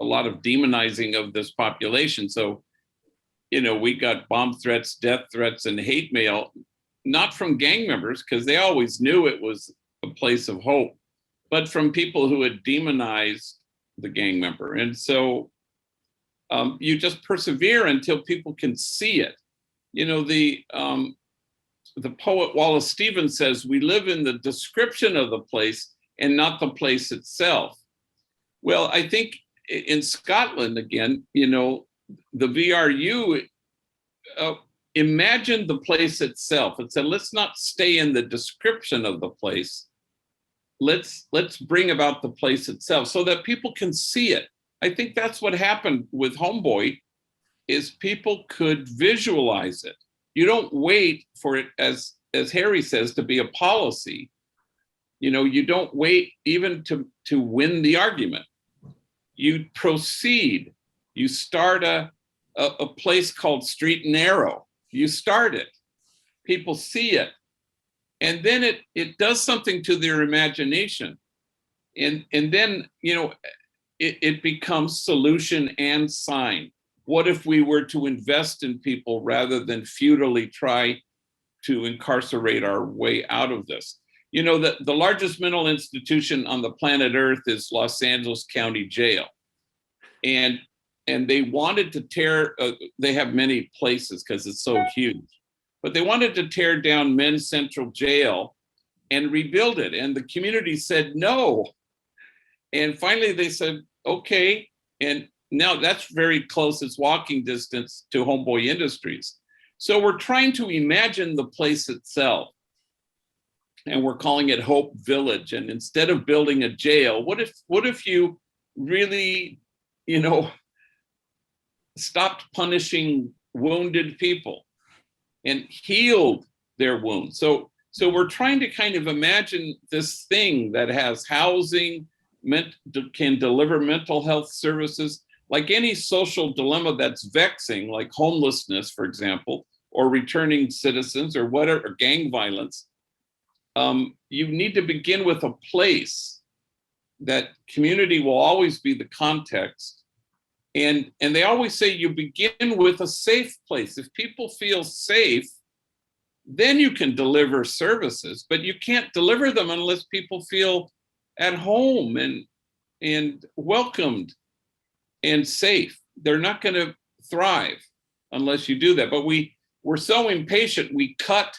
lot of demonizing of this population. So, we got bomb threats, death threats, and hate mail, not from gang members, because they always knew it was a place of hope, but from people who had demonized the gang member. And so you just persevere until people can see it. The poet Wallace Stevens says, we live in the description of the place and not the place itself. Well, I think in Scotland, again, the VRU imagined the place itself. It said, let's not stay in the description of the place. Let's bring about the place itself so that people can see it. I think that's what happened with Homeboy, is people could visualize it. You don't wait for it, as Harry says, to be a policy. You don't wait even to win the argument. You proceed. You start a place called Street and Arrow. You start it. People see it. And then it does something to their imagination. And then, it becomes solution and sign. What if we were to invest in people rather than futilely try to incarcerate our way out of this? The largest mental institution on the planet Earth is Los Angeles County Jail. And they wanted to tear, they have many places because it's so huge, but they wanted to tear down Men's Central Jail and rebuild it. And the community said no. And finally they said, okay. And now that's very close. It's walking distance to Homeboy Industries. So we're trying to imagine the place itself. And we're calling it Hope Village. And instead of building a jail, what if you really, stopped punishing wounded people and healed their wounds? So we're trying to kind of imagine this thing that has housing, can deliver mental health services, like any social dilemma that's vexing, like homelessness, for example, or returning citizens or whatever, or gang violence. You need to begin with a place. That community will always be the context. And they always say you begin with a safe place. If people feel safe, then you can deliver services, but you can't deliver them unless people feel at home and welcomed and safe. They're not going to thrive unless you do that. But we we're so impatient, we cut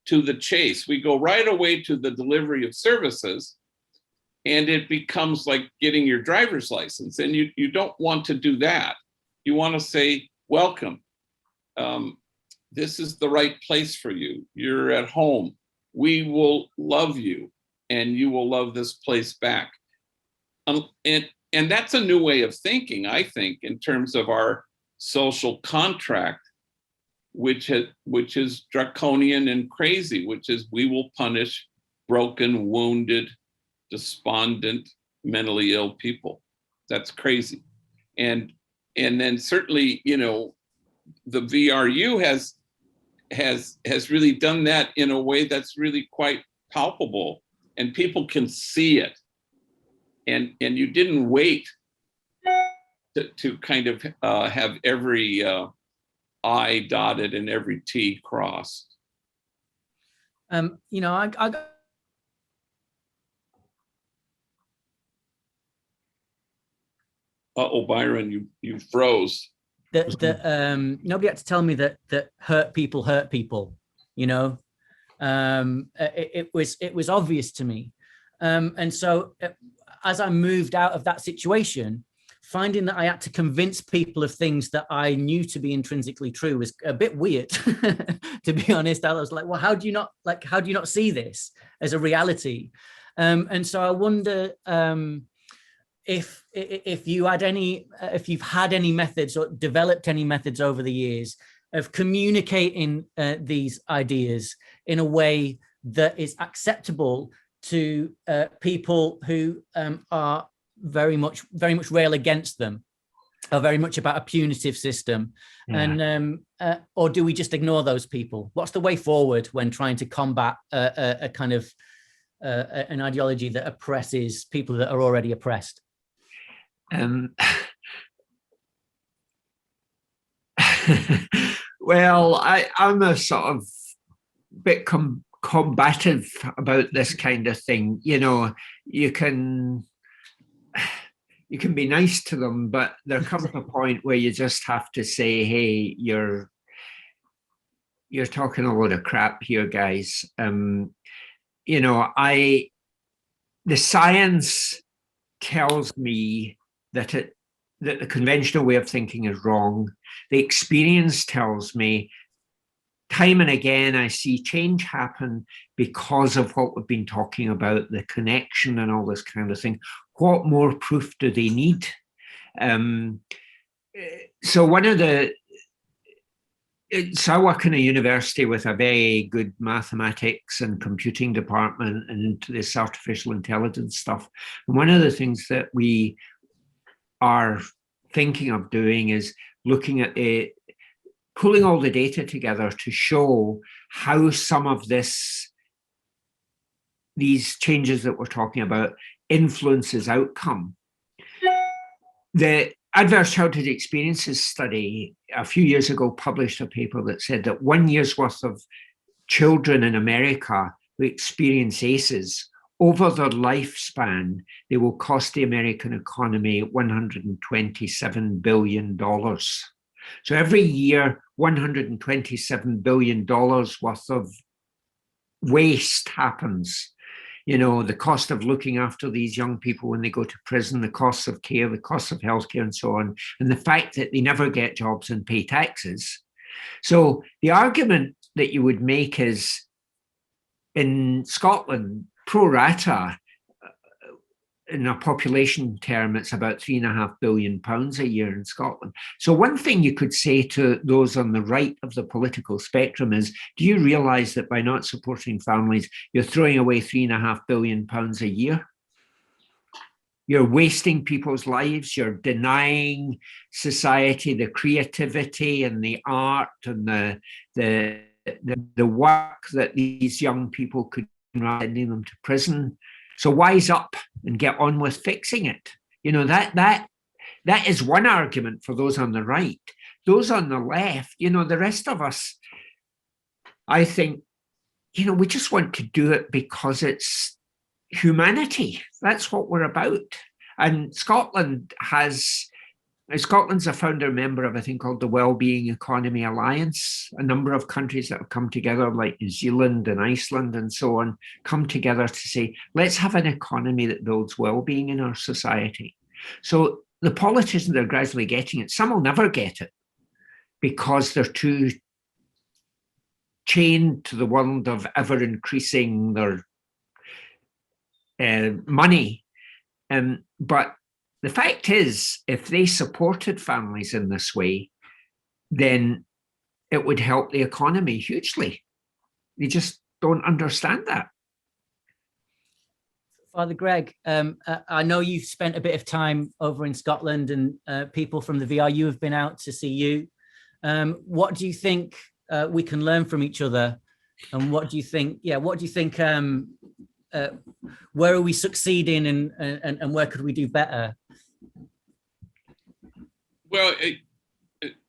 to the chase. We go right away to the delivery of services, and it becomes like getting your driver's license. And you don't want to do that. You want to say, welcome. This is the right place for you. You're at home. We will love you, and you will love this place back. And that's a new way of thinking, I think, in terms of our social contract, which is draconian and crazy, which is we will punish broken, wounded, despondent, mentally ill people. That's crazy. And then certainly, you know, the VRU has really done that in a way that's really quite palpable, and people can see it. And you didn't wait to kind of have every I dotted and every T crossed. You know, I Uh-oh, Byron, you froze. Nobody had to tell me that hurt people, you know. It was obvious to me. And so as I moved out of that situation, finding that I had to convince people of things that I knew to be intrinsically true was a bit weird. To be honest, I was like, well, how do you not see this as a reality? And so I wonder if you've had any methods or developed any methods over the years of communicating these ideas in a way that is acceptable to people who are very much rail against them, are very much about a punitive system. Yeah. And or do we just ignore those people? What's the way forward when trying to combat a kind of an ideology that oppresses people that are already oppressed? Well, I'm a sort of bit combative about this kind of thing. You know, you can be nice to them, but there comes a point where you just have to say, hey, you're talking a load of crap here, guys. You know, the science tells me that the conventional way of thinking is wrong. The experience tells me time and again, I see change happen because of what we've been talking about, the connection and all this kind of thing. What more proof do they need? So I work in a university with a very good mathematics and computing department and into this artificial intelligence stuff. And one of the things that we are thinking of doing is looking at pulling all the data together to show how some of these changes that we're talking about influences outcome. The Adverse Childhood Experiences study a few years ago published a paper that said that 1 year's worth of children in America who experience ACEs, over their lifespan, they will cost the American economy $127 billion. So every year, $127 billion worth of waste happens. You know, the cost of looking after these young people when they go to prison, the costs of care, the costs of healthcare and so on, and the fact that they never get jobs and pay taxes. So the argument that you would make is, in Scotland, pro rata, in a population term, it's about £3.5 billion a year in Scotland. So one thing you could say to those on the right of the political spectrum is, do you realise that by not supporting families, you're throwing away £3.5 billion a year? You're wasting people's lives, you're denying society the creativity and the art and the work that these young people could do, sending them to prison. So wise up and get on with fixing it. You know, that is one argument for those on the right. Those on the left, you know, the rest of us, I think, you know, we just want to do it because it's humanity. That's what we're about. And Scotland has Scotland's a founder member of a thing called the Wellbeing Economy Alliance. A number of countries that have come together, like New Zealand and Iceland and so on, come together to say, let's have an economy that builds well-being in our society. So the politicians are gradually getting it. Some will never get it because they're too chained to the world of ever increasing their money. But the fact is, if they supported families in this way, then it would help the economy hugely. They just don't understand that. Father Greg, I know you've spent a bit of time over in Scotland, and people from the VRU have been out to see you. What do you think we can learn from each other? And what do you think? Yeah, what do you think? Where are we succeeding, and where could we do better? Well,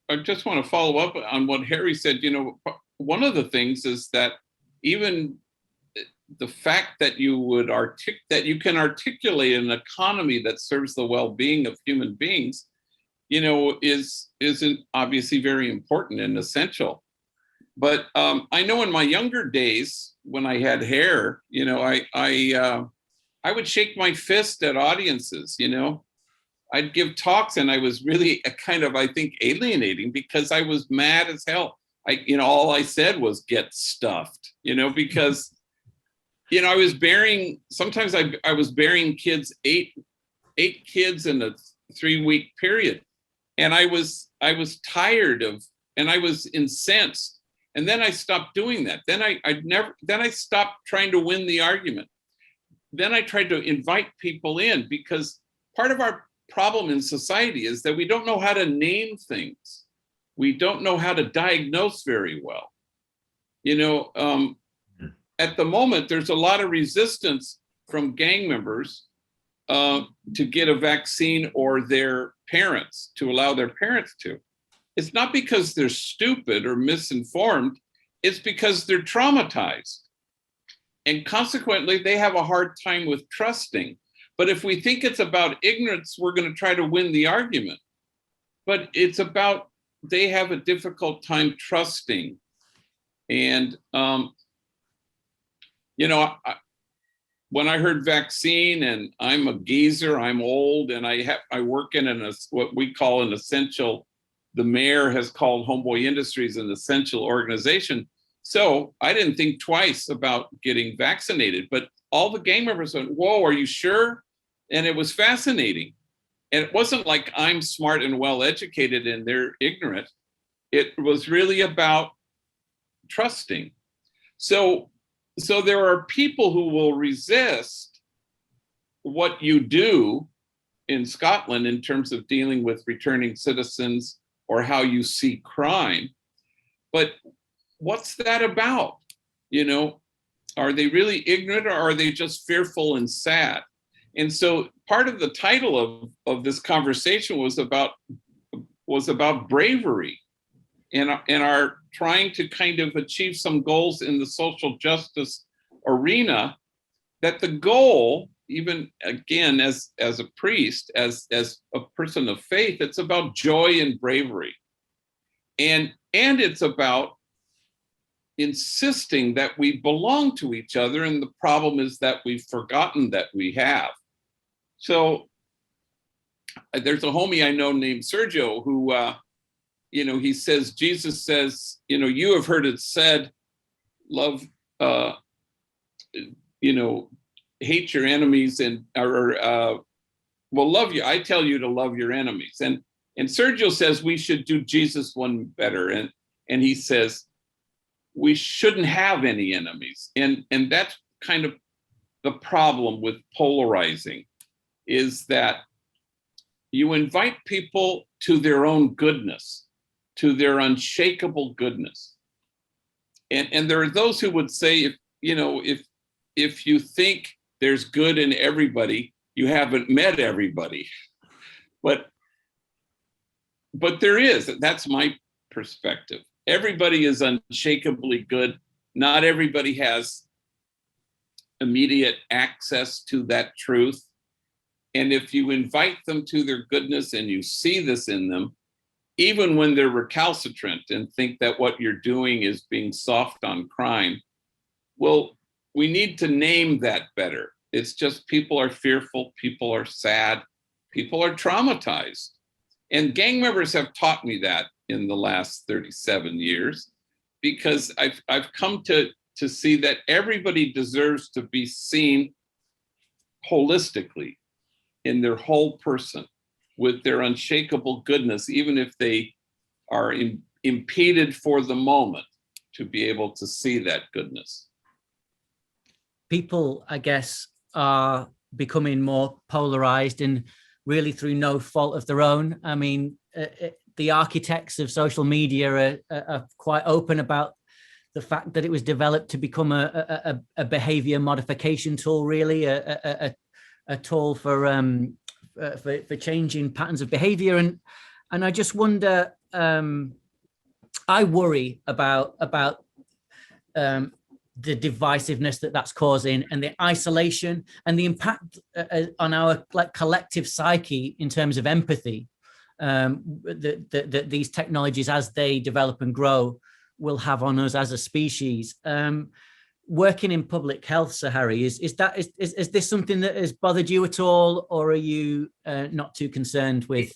I just want to follow up on what Harry said. You know, one of the things is that even the fact that you can articulate an economy that serves the well-being of human beings, you know, isn't obviously very important and essential. But I know in my younger days when I had hair, you know, I would shake my fist at audiences. You know, I'd give talks, and I was really kind of, I think, alienating because I was mad as hell. All I said was get stuffed, you know, because, you know, I was burying kids, eight kids in a 3-week period. And I was tired of, and I was incensed. And then I stopped doing that. Then I stopped trying to win the argument. Then I tried to invite people in, because part of our problem in society is that we don't know how to name things. We don't know how to diagnose very well. You know, at the moment, there's a lot of resistance from gang members to get a vaccine, or their parents, to allow their parents to. It's not because they're stupid or misinformed, it's because they're traumatized. And consequently, they have a hard time with trusting. But if we think it's about ignorance, we're going to try to win the argument. But it's about, they have a difficult time trusting. And, you know, when I heard vaccine, and I'm a geezer, I'm old, and I work in what we call an essential, the mayor has called Homeboy Industries an essential organization. So I didn't think twice about getting vaccinated, but all the gang members went, whoa, are you sure? And it was fascinating. And it wasn't like I'm smart and well-educated and they're ignorant. It was really about trusting. So there are people who will resist what you do in Scotland in terms of dealing with returning citizens or how you see crime. But what's that about? You know, are they really ignorant, or are they just fearful and sad? And so part of the title of this conversation was about bravery and our trying to kind of achieve some goals in the social justice arena, that the goal, even again, as a priest, as a person of faith, it's about joy and bravery. And it's about insisting that we belong to each other. And the problem is that we've forgotten that we have. So there's a homie I know named Sergio who, you know, he says, Jesus says, you know, you have heard it said, love, you know, hate your enemies love you. I tell you to love your enemies. And Sergio says we should do Jesus one better. And he says, we shouldn't have any enemies. And that's kind of the problem with polarizing, is that you invite people to their own goodness, to their unshakable goodness. And there are those who would say, if you think there's good in everybody, you haven't met everybody. But there is, that's my perspective. Everybody is unshakably good. Not everybody has immediate access to that truth. And if you invite them to their goodness and you see this in them, even when they're recalcitrant and think that what you're doing is being soft on crime, well, we need to name that better. It's just people are fearful, people are sad, people are traumatized. And gang members have taught me that in the last 37 years, because I've come to see that everybody deserves to be seen holistically in their whole person with their unshakable goodness, even if they are impeded for the moment, to be able to see that goodness. People, I guess, are becoming more polarized, and really through no fault of their own. I mean, the architects of social media are quite open about the fact that it was developed to become a behavior modification tool, really, a tool for changing patterns of behavior. And I just wonder, I worry about the divisiveness that's causing, and the isolation, and the impact on our collective psyche in terms of empathy that these technologies, as they develop and grow, will have on us as a species. Working in public health, Sir Harry, is this something that has bothered you at all, or are you not too concerned with?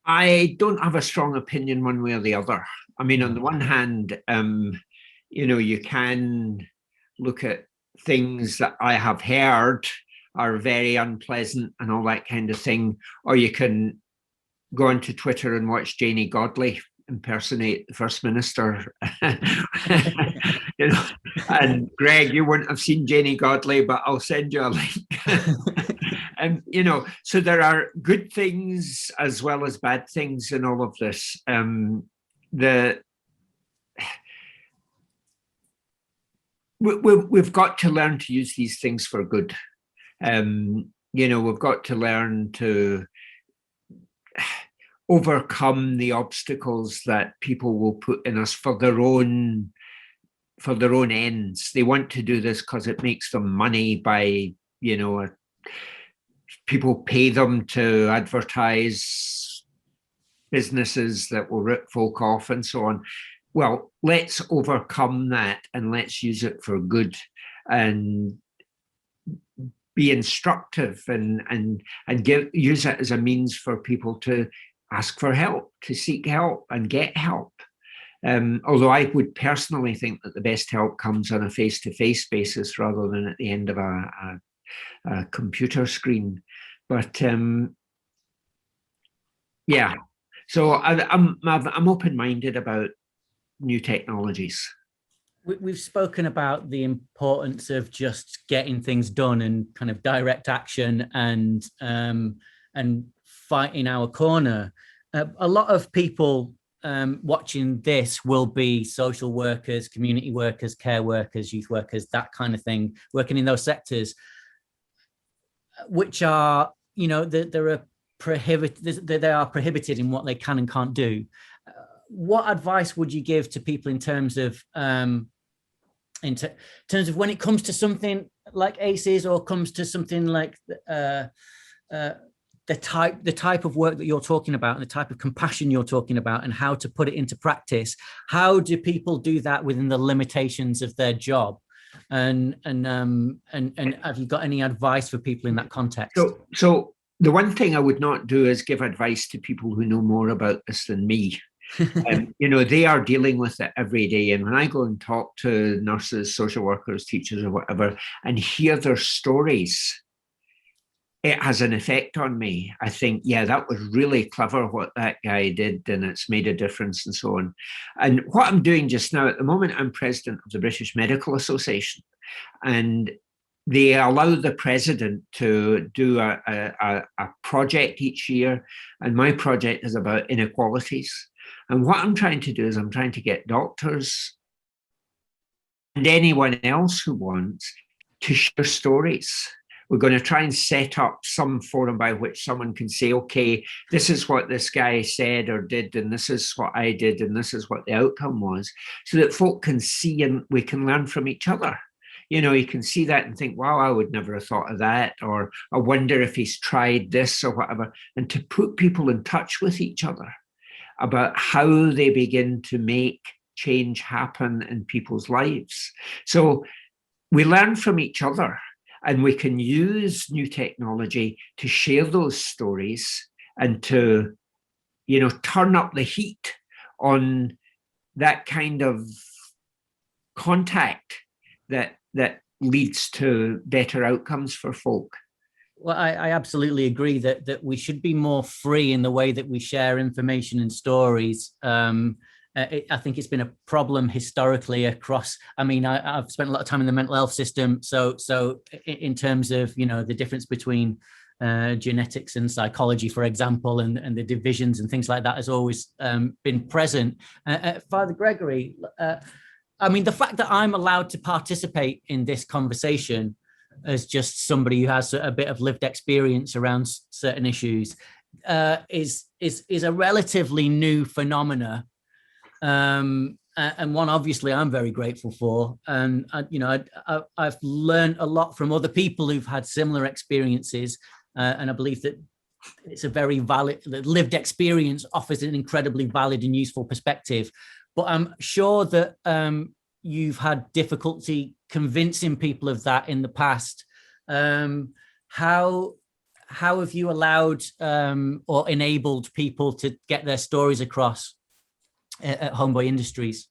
I don't have a strong opinion one way or the other. I mean, on the one hand, you can look at things that I have heard are very unpleasant and all that kind of thing, or you can go onto Twitter and watch Janie Godley impersonate the First Minister. And Greg, you wouldn't have seen Janie Godley, but I'll send you a link. And so there are good things as well as bad things in all of this. We've got to learn to use these things for good. We've got to learn to overcome the obstacles that people will put in us for their own ends. They want to do this because it makes them money by, people pay them to advertise businesses that will rip folk off and so on. Well, let's overcome that and let's use it for good and be instructive and use it as a means for people to ask for help, to seek help and get help. Although I would personally think that the best help comes on a face-to-face basis rather than at the end of a computer screen. But yeah, so I'm open-minded about new technologies. We've spoken about the importance of just getting things done and kind of direct action and fighting our corner. A lot of people watching this will be social workers, community workers, care workers, youth workers, that kind of thing, working in those sectors, which are, they are prohibited in what they can and can't do. What advice would you give to people in terms of when it comes to something like ACEs, or comes to something like the type of work that you're talking about and the type of compassion you're talking about, and how to put it into practice? How do people do that within the limitations of their job? And have you got any advice for people in that context? So the one thing I would not do is give advice to people who know more about this than me. They are dealing with it every day. And when I go and talk to nurses, social workers, teachers, or whatever, and hear their stories, it has an effect on me. I think, yeah, that was really clever what that guy did, and it's made a difference and so on. And what I'm doing just now, at the moment, I'm president of the British Medical Association, and they allow the president to do a project each year. And my project is about inequalities. And what I'm trying to do is I'm trying to get doctors and anyone else who wants to share stories. We're going to try and set up some forum by which someone can say, okay, this is what this guy said or did, and this is what I did, and this is what the outcome was, so that folk can see and we can learn from each other. You can see that and think, wow, I would never have thought of that, or I wonder if he's tried this or whatever. And to put people in touch with each other about how they begin to make change happen in people's lives. So we learn from each other, and we can use new technology to share those stories and to, turn up the heat on that kind of contact that leads to better outcomes for folk. Well, I absolutely agree that we should be more free in the way that we share information and stories. I think it's been a problem historically across. I mean, I've spent a lot of time in the mental health system, so in terms of the difference between genetics and psychology, for example, and the divisions and things like that has always been present. Father Gregory, I mean, the fact that I'm allowed to participate in this conversation as just somebody who has a bit of lived experience around certain issues is a relatively new phenomena, and one obviously I'm very grateful for. And I've learned a lot from other people who've had similar experiences, and I believe that it's a very valid, lived experience offers an incredibly valid and useful perspective. But I'm sure that you've had difficulty convincing people of that in the past. How have you allowed or enabled people to get their stories across at Homeboy Industries?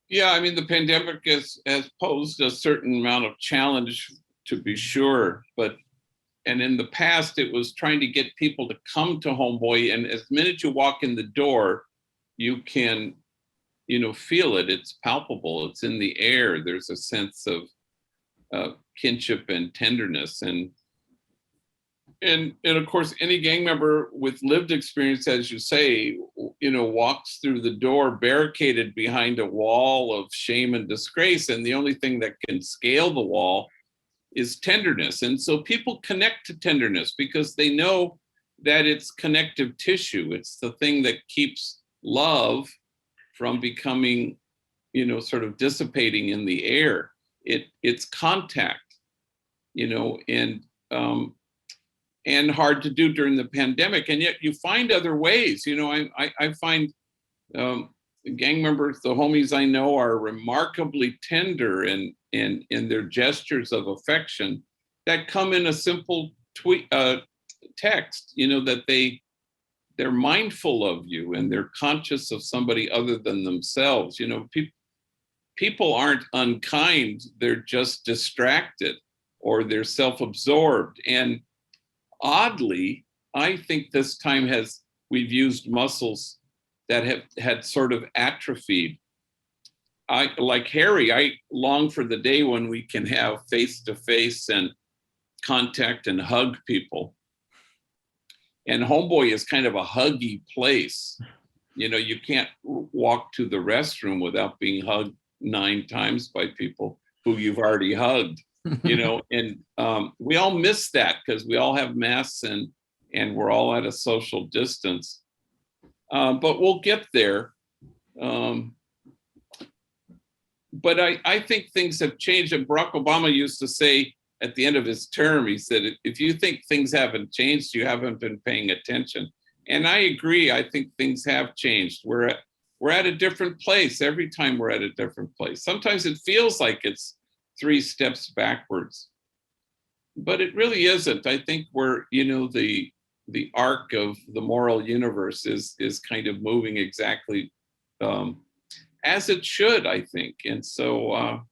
Yeah, I mean, the pandemic has posed a certain amount of challenge, to be sure, and in the past, it was trying to get people to come to Homeboy, and as the minute you walk in the door, you can feel it. It's palpable. It's in the air. There's a sense of kinship and tenderness, and of course, any gang member with lived experience, as you say, walks through the door barricaded behind a wall of shame and disgrace, and the only thing that can scale the wall is tenderness. And so people connect to tenderness because they know that it's connective tissue. It's the thing that keeps love from becoming, sort of dissipating in the air. It's contact, and hard to do during the pandemic. And yet you find other ways. I find gang members, the homies I know, are remarkably tender in their gestures of affection that come in a simple tweet, text, that they're mindful of you and they're conscious of somebody other than themselves. People aren't unkind, they're just distracted or they're self-absorbed. And oddly, I think this time we've used muscles that have had sort of atrophied. Like Harry, I long for the day when we can have face-to-face and contact and hug people. And Homeboy is kind of a huggy place. You can't walk to the restroom without being hugged 9 times by people who you've already hugged, and we all miss that because we all have masks and we're all at a social distance. But we'll get there. But I think things have changed. And Barack Obama used to say at the end of his term, he said, if you think things haven't changed, you haven't been paying attention. And I agree. I think things have changed. We're at a different place. Every time we're at a different place. Sometimes it feels like it's 3 steps backwards, but it really isn't. I think we're, the arc of the moral universe is kind of moving exactly as it should, I think. And so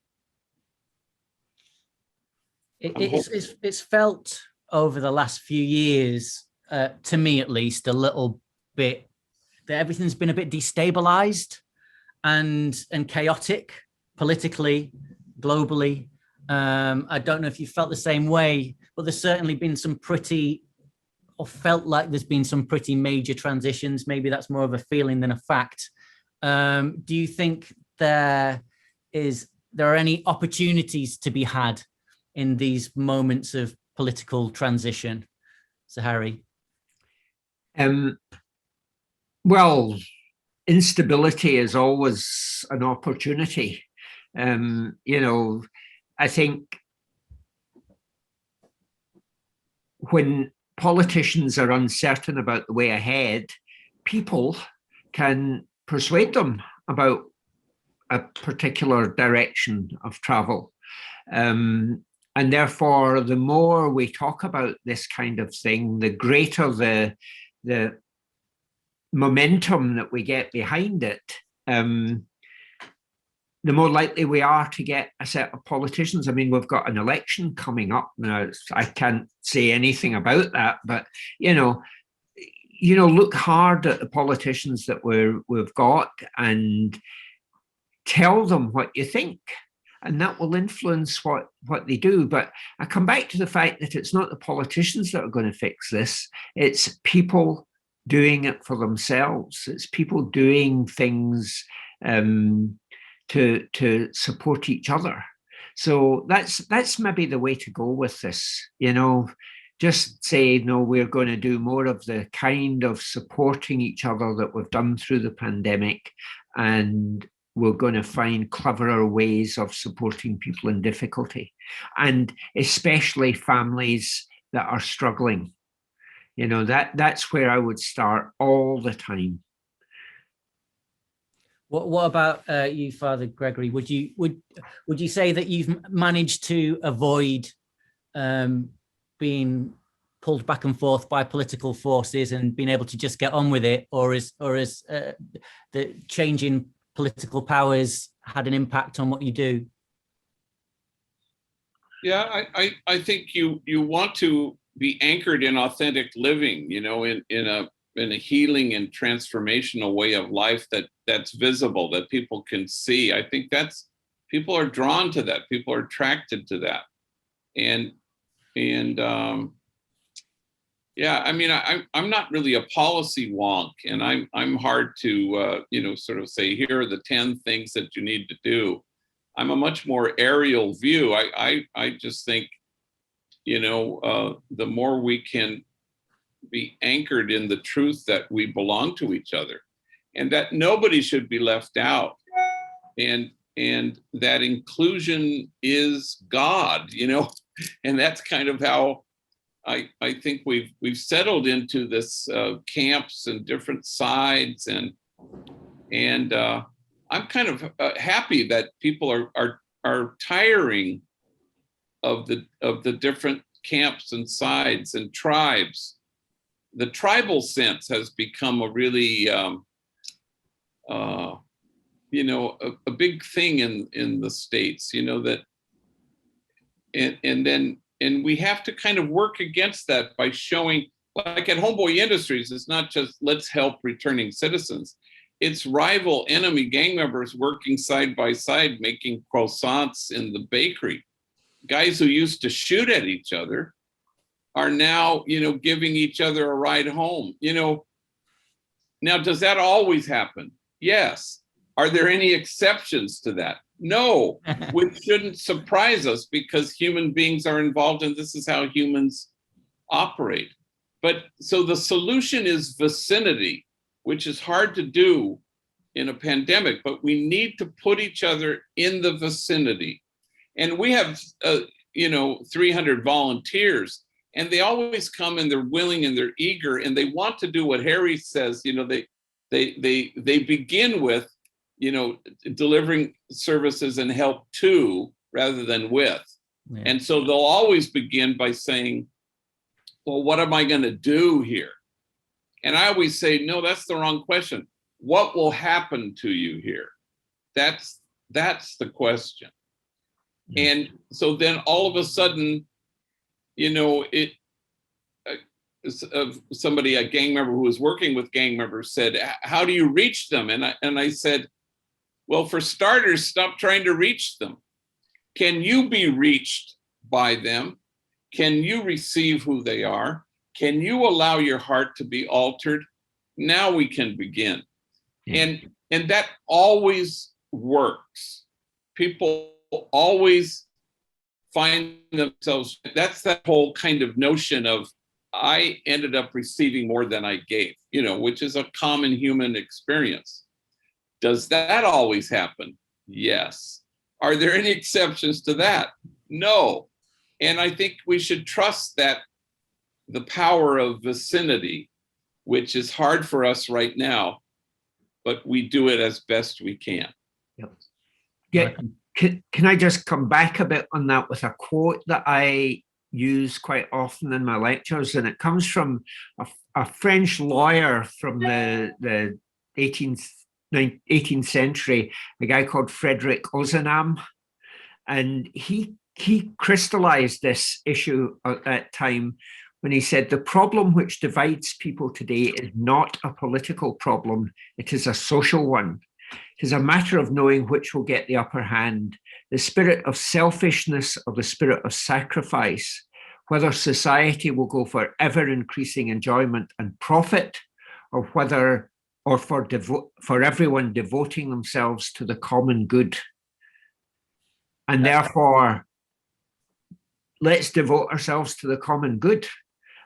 it's felt over the last few years, to me at least, a little bit that everything's been a bit destabilized and chaotic politically, globally. I don't know if you felt the same way, but there's certainly been some felt like there's been some pretty major transitions. Maybe that's more of a feeling than a fact. Do you think there are any opportunities to be had in these moments of political transition? So Harry. Well, instability is always an opportunity. You know, I think when politicians are uncertain about the way ahead, people can persuade them about a particular direction of travel. And therefore, the more we talk about this kind of thing, the greater the momentum that we get behind it, the more likely we are to get a set of politicians. I mean, we've got an election coming up now. I can't say anything about that, but look hard at the politicians that we've got and tell them what you think, and that will influence what they do. But I come back to the fact that it's not the politicians that are going to fix this. It's people doing it for themselves. It's people doing things to support each other. So that's maybe the way to go with this. Just say, no, we're going to do more of the kind of supporting each other that we've done through the pandemic, and we're going to find cleverer ways of supporting people in difficulty, and especially families that are struggling. That's where I would start all the time. What about you, Father Gregory? Would you say that you've managed to avoid being pulled back and forth by political forces and being able to just get on with it, or is the change in political powers had an impact on what you do? Yeah, I think you want to be anchored in authentic living, in a healing and transformational way of life that's visible, that people can see. I think people are drawn to that. People are attracted to that. And yeah, I mean, I'm not really a policy wonk, and I'm hard to sort of say, here are the 10 things that you need to do. I'm a much more aerial view. I just think, the more we can be anchored in the truth that we belong to each other, and that nobody should be left out, and that inclusion is God, and that's kind of how I think we've settled into this camps and different sides, and I'm kind of happy that people are tiring of the different camps and sides and tribes. The tribal sense has become a really a big thing in the States, that and we have to kind of work against that by showing, like at Homeboy Industries, it's not just let's help returning citizens. It's rival enemy gang members working side by side, making croissants in the bakery. Guys who used to shoot at each other are now, giving each other a ride home. Now, does that always happen? Yes. Are there any exceptions to that? No, which shouldn't surprise us, because human beings are involved and this is how humans operate. But so the solution is vicinity, which is hard to do in a pandemic, but we need to put each other in the vicinity. And we have, 300 volunteers, and they always come and they're willing and they're eager and they want to do what Harry says. They begin with, delivering services and help to rather than with. Yeah. And so they'll always begin by saying, well, what am I going to do here? And I always say, no, that's the wrong question. What will happen to you here? That's the question. And so then all of a sudden, somebody, a gang member who was working with gang members, said, how do you reach them? And I said, well, for starters, stop trying to reach them. Can you be reached by them? Can you receive who they are? Can you allow your heart to be altered? Now we can begin. Yeah. And that always works. People always find themselves, that's that whole kind of notion of, I ended up receiving more than I gave, which is a common human experience. Does that always happen? Yes. Are there any exceptions to that? No. And I think we should trust that the power of vicinity, which is hard for us right now, but we do it as best we can. Yep. Yeah. Can I just come back a bit on that with a quote that I use quite often in my lectures, and it comes from a French lawyer from the 18th century, a guy called Frederick Ozanam, and he crystallized this issue at that time when he said, the problem which divides people today is not a political problem, it is a social one. It is a matter of knowing which will get the upper hand, the spirit of selfishness or the spirit of sacrifice, whether society will go for ever increasing enjoyment and profit, or whether, or for everyone devoting themselves to the common good. And therefore, let's devote ourselves to the common good.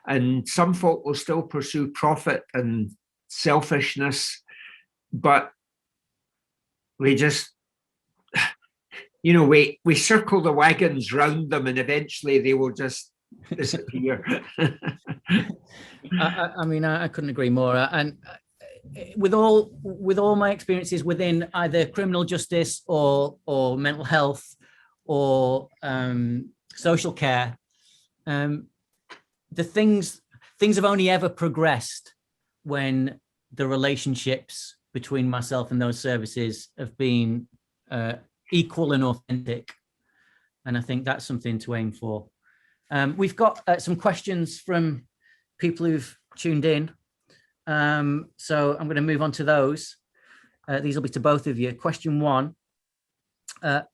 And some folk will still pursue profit and selfishness, but we just, you know, we circle the wagons round them and eventually they will just disappear. I mean, I couldn't agree more. And with all my experiences within either criminal justice or mental health or social care, the things have only ever progressed when the relationships between myself and those services have been equal and authentic. And I think that's something to aim for. We've got some questions from people who've tuned in. So I'm going to move on to those. These will be to both of you. Question 1.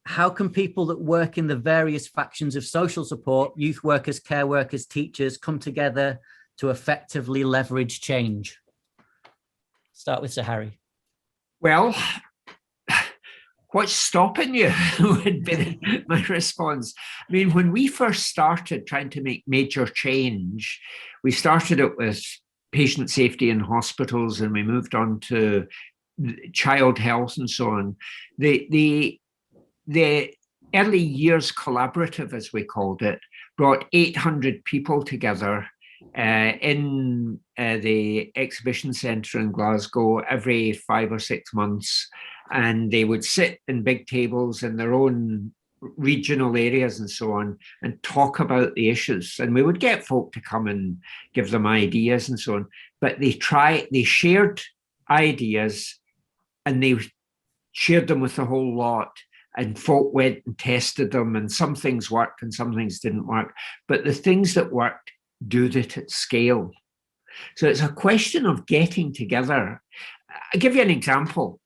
How can people that work in the various factions of social support, youth workers, care workers, teachers, come together to effectively leverage change? Start with Sir Harry. Well, what's stopping you would be my response. I mean, when we first started trying to make major change, we started it with patient safety in hospitals and we moved on to child health and so on. The early years collaborative, as we called it, brought 800 people together in the exhibition centre in Glasgow every 5 or 6 months, and they would sit in big tables in their own regional areas and so on and talk about the issues. And we would get folk to come and give them ideas and so on, but they shared ideas and they shared them with the whole lot. And folk went and tested them, and some things worked and some things didn't work. But the things that worked, do it at scale. So it's a question of getting together. I'll give you an example.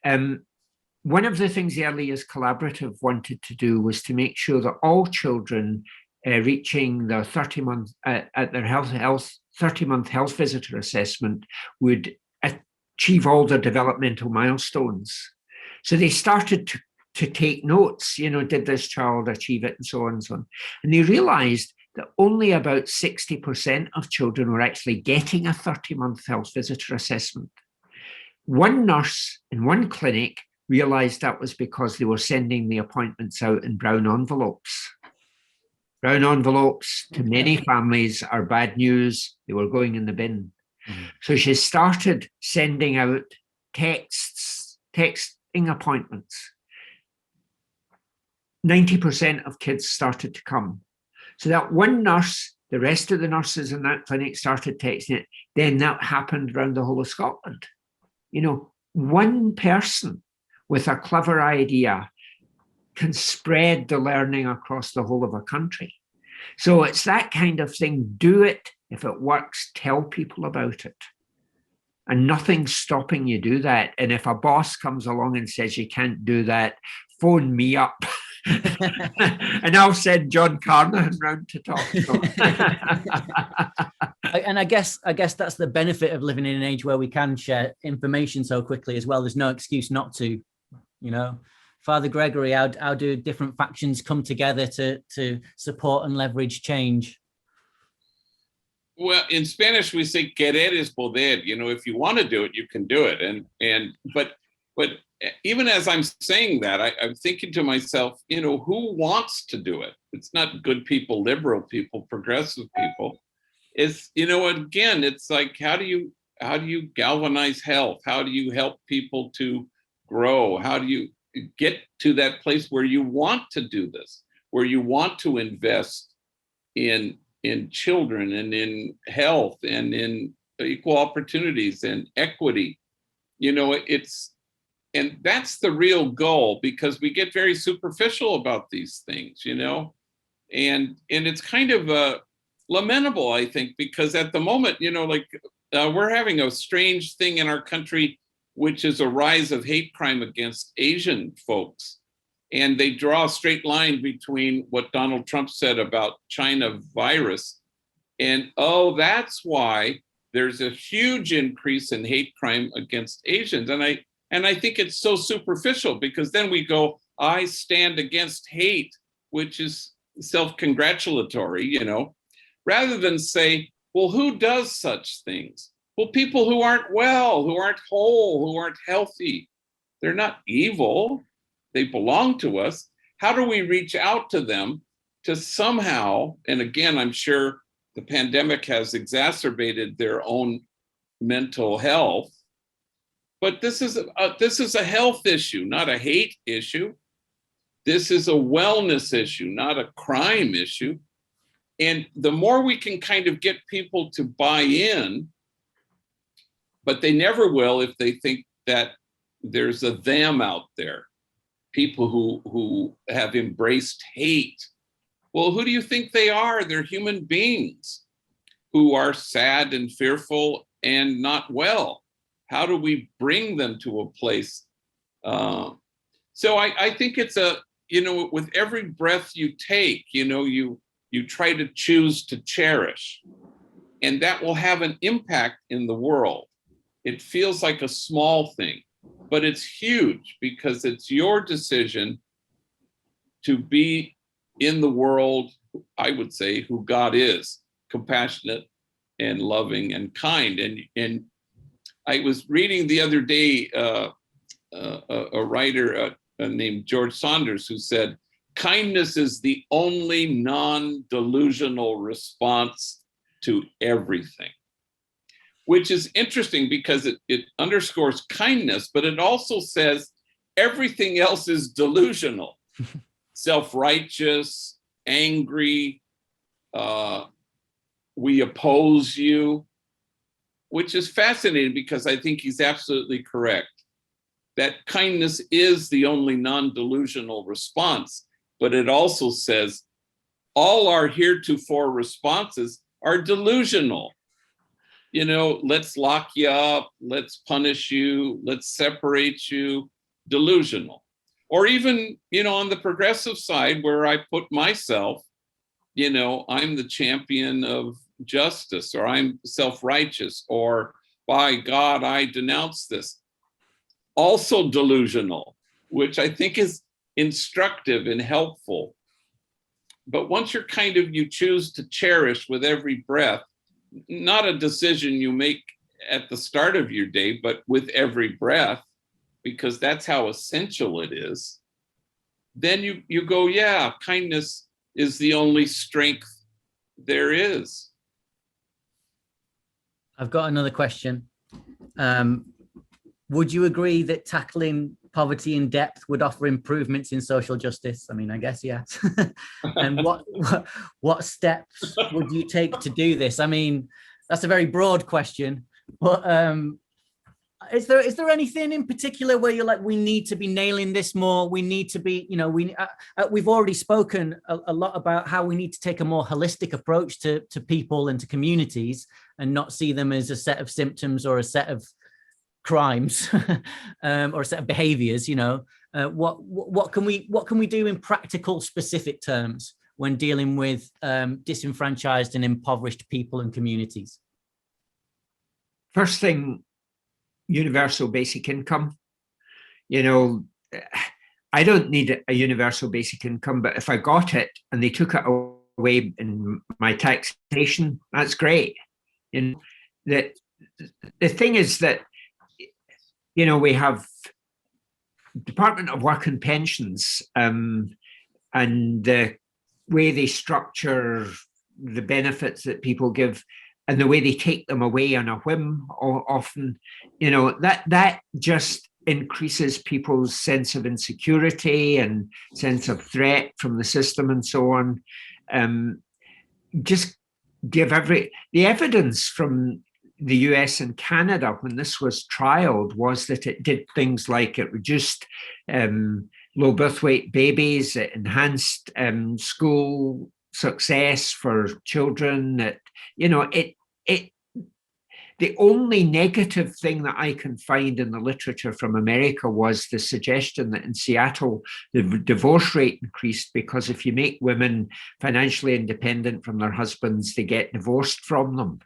One of the things the Early Years Collaborative wanted to do was to make sure that all children reaching their 30-month at their 30-month health visitor assessment would achieve all their developmental milestones. So they started to take notes, you know, did this child achieve it and so on and so on. And they realized that only about 60% of children were actually getting a 30-month health visitor assessment. One nurse in one clinic realized that was because they were sending the appointments out in brown envelopes. Brown envelopes to many families are bad news. They were going in the bin. So she started sending out texting appointments. 90% of kids started to come. So that one nurse, the rest of the nurses in that clinic started texting it. Then that happened around the whole of Scotland. You know, one person with a clever idea can spread the learning across the whole of a country. So it's that kind of thing. Do it. If it works, tell people about it. And nothing's stopping you do that. And if a boss comes along and says you can't do that, phone me up. And I'll send John Carnahan round to talk. And I guess that's the benefit of living in an age where we can share information so quickly as well. There's no excuse not to, you know. Father Gregory, how do different factions come together to support and leverage change? Well, in Spanish we say querer es poder. You know, if you want to do it, you can do it. But But even as I'm saying that, I'm thinking to myself, who wants to do it? It's not good people, liberal people, progressive people. It's, again, it's like, how do you galvanize health? How do you help people to grow? How do you get to that place where you want to do this, where you want to invest in children and in health and in equal opportunities and equity? And that's the real goal, because we get very superficial about these things, and it's kind of lamentable, I think, because at the moment, we're having a strange thing in our country, which is a rise of hate crime against Asian folks. And they draw a straight line between what Donald Trump said about China virus. And, that's why there's a huge increase in hate crime against Asians. And I think it's so superficial, because then we go, I stand against hate, which is self-congratulatory, rather than say, well, who does such things? Well, people who aren't well, who aren't whole, who aren't healthy. They're not evil. They belong to us. How do we reach out to them to somehow, and again, I'm sure the pandemic has exacerbated their own mental health, but this is a health issue, not a hate issue. This is a wellness issue, not a crime issue. And the more we can kind of get people to buy in, but they never will if they think that there's a them out there, people who have embraced hate. Well, who do you think they are? They're human beings who are sad and fearful and not well. How do we bring them to a place? So I think it's with every breath you take, you try to choose to cherish, and that will have an impact in the world. It feels like a small thing, but it's huge, because it's your decision to be in the world, I would say, who God is, compassionate and loving and kind. And I was reading the other day a writer named George Saunders, who said, kindness is the only non-delusional response to everything, which is interesting, because it underscores kindness, but it also says everything else is delusional, self-righteous, angry, we oppose you, which is fascinating, because I think he's absolutely correct. That kindness is the only non-delusional response, but it also says all our heretofore responses are delusional. Let's lock you up, let's punish you, let's separate you, delusional. Or even, on the progressive side, where I put myself, I'm the champion of justice, or I'm self-righteous, or by God, I denounce this. Also delusional, which I think is instructive and helpful. But once you choose to cherish with every breath, not a decision you make at the start of your day, but with every breath, because that's how essential it is, then you go, yeah, kindness is the only strength there is. I've got another question. Would you agree that tackling poverty in depth would offer improvements in social justice? I mean, I guess yes. And what steps would you take to do this? I mean, that's a very broad question, but is there anything in particular where you're like, we need to be nailing this more? We need to be, we've already spoken a lot about how we need to take a more holistic approach to people and to communities, and not see them as a set of symptoms or a set of crimes or a set of behaviors. What can we do in practical, specific terms when dealing with disenfranchised and impoverished people and communities? First thing, universal basic income. I don't need a universal basic income, but if I got it and they took it away in my taxation, that's great. That the thing is that we have Department of Work and Pensions, and the way they structure the benefits that people give and the way they take them away on a whim often, that just increases people's sense of insecurity and sense of threat from the system and so on. Just give the evidence from the US and Canada when this was trialed was that it did things like it reduced low birth weight babies, it enhanced school success for children. The only negative thing that I can find in the literature from America was the suggestion that in Seattle, the divorce rate increased because if you make women financially independent from their husbands, they get divorced from them,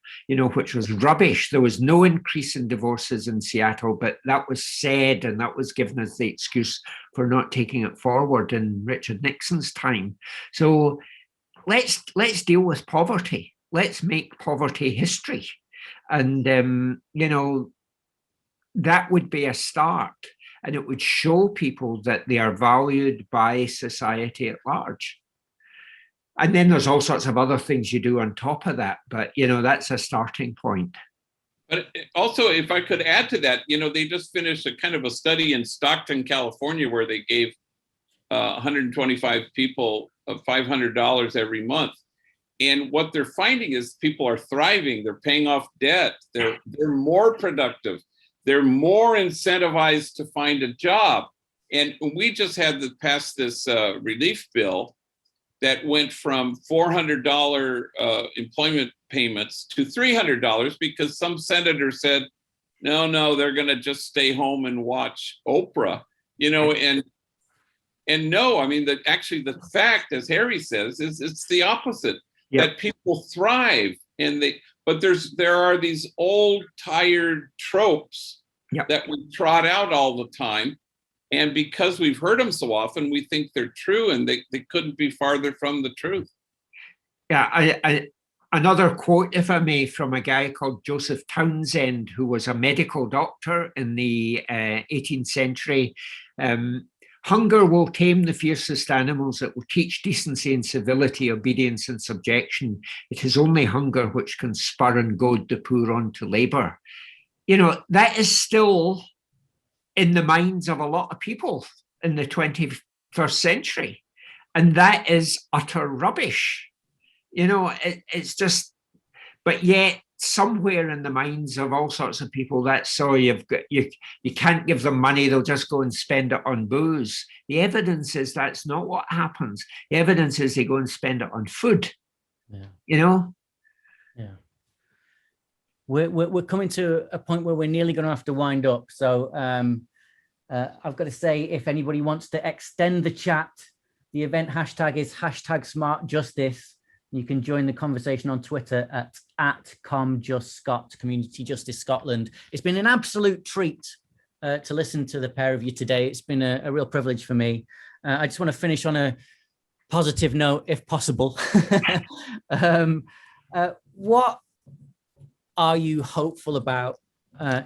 which was rubbish. There was no increase in divorces in Seattle, but that was said, and that was given as the excuse for not taking it forward in Richard Nixon's time. So let's deal with poverty. Let's make poverty history. And, that would be a start, and it would show people that they are valued by society at large. And then there's all sorts of other things you do on top of that, but, that's a starting point. But also, if I could add to that, they just finished a kind of a study in Stockton, California, where they gave 125 people $500 every month. And what they're finding is people are thriving. They're paying off debt. They're more productive. They're more incentivized to find a job. And we just had to pass this relief bill that went from $400 employment payments to $300 because some senator said, no, they're going to just stay home and watch Oprah, and no, I mean, actually the fact, as Harry says, is it's the opposite. Yep. That people thrive but there are these old tired tropes yep. that we trot out all the time. And because we've heard them so often, we think they're true, and they couldn't be farther from the truth. Yeah, another quote, if I may, from a guy called Joseph Townsend, who was a medical doctor in the 18th century. Hunger will tame the fiercest animals. It will teach decency and civility, obedience and subjection. It is only hunger which can spur and goad the poor on to labor. That is still in the minds of a lot of people in the 21st century. And that is utter rubbish. It's just, but yet somewhere in the minds of all sorts of people, that's so you can't give them money, they'll just go and spend it on booze. The evidence is that's not what happens. The evidence is they go and spend it on food. Yeah. We're coming to a point where we're nearly going to have to wind up. So I've got to say, if anybody wants to extend the chat, the event hashtag is #SmartJustice. You can join the conversation on Twitter at ComJustScot, Community Justice Scotland. It's been an absolute treat to listen to the pair of you today. It's been a real privilege for me. I just want to finish on a positive note, if possible. What are you hopeful about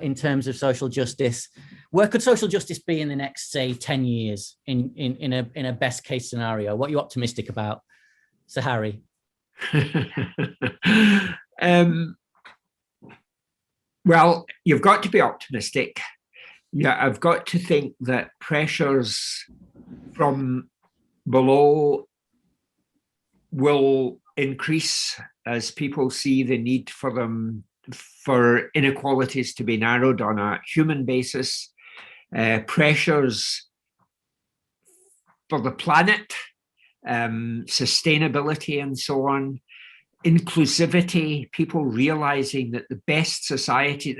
in terms of social justice? Where could social justice be in the next, say, 10 years in a best case scenario? What are you optimistic about, Sir Harry? Well, you've got to be optimistic. Yeah, I've got to think that pressures from below will increase as people see the need for inequalities to be narrowed on a human basis. Pressures for the planet, sustainability and so on, inclusivity, people realizing that the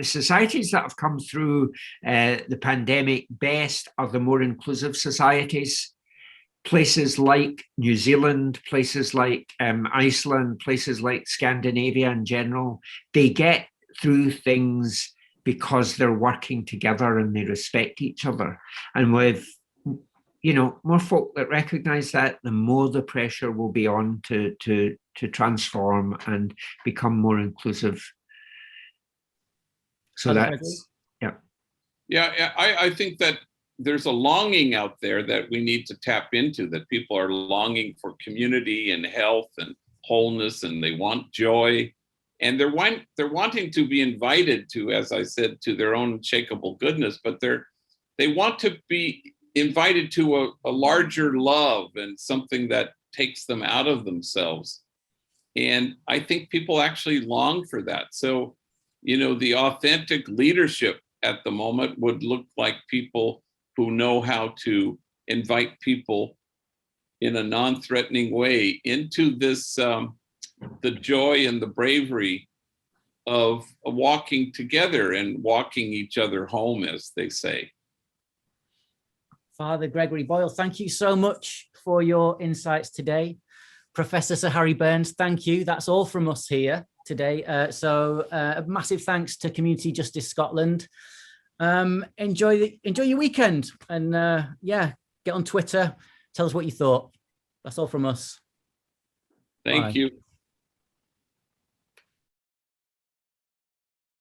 societies that have come through the pandemic best are the more inclusive societies. Places like New Zealand, places like Iceland, places like Scandinavia in general, they get through things because they're working together and they respect each other. And with more folk that recognize that, the more the pressure will be on to transform and become more inclusive. So that's, yeah. I think that there's a longing out there that we need to tap into, that people are longing for community and health and wholeness, and they want joy. And they're wanting to be invited to, as I said, to their own unshakable goodness, but they want to be invited to a larger love and something that takes them out of themselves. And I think people actually long for that. So, the authentic leadership at the moment would look like people who know how to invite people in a non-threatening way into this, the joy and the bravery of walking together and walking each other home, as they say. Father Gregory Boyle, thank you so much for your insights today. Professor Sir Harry Burns, thank you. That's all from us here today. So a massive thanks to Community Justice Scotland. Enjoy your weekend, and get on Twitter, tell us what you thought. That's all from us. Thank you.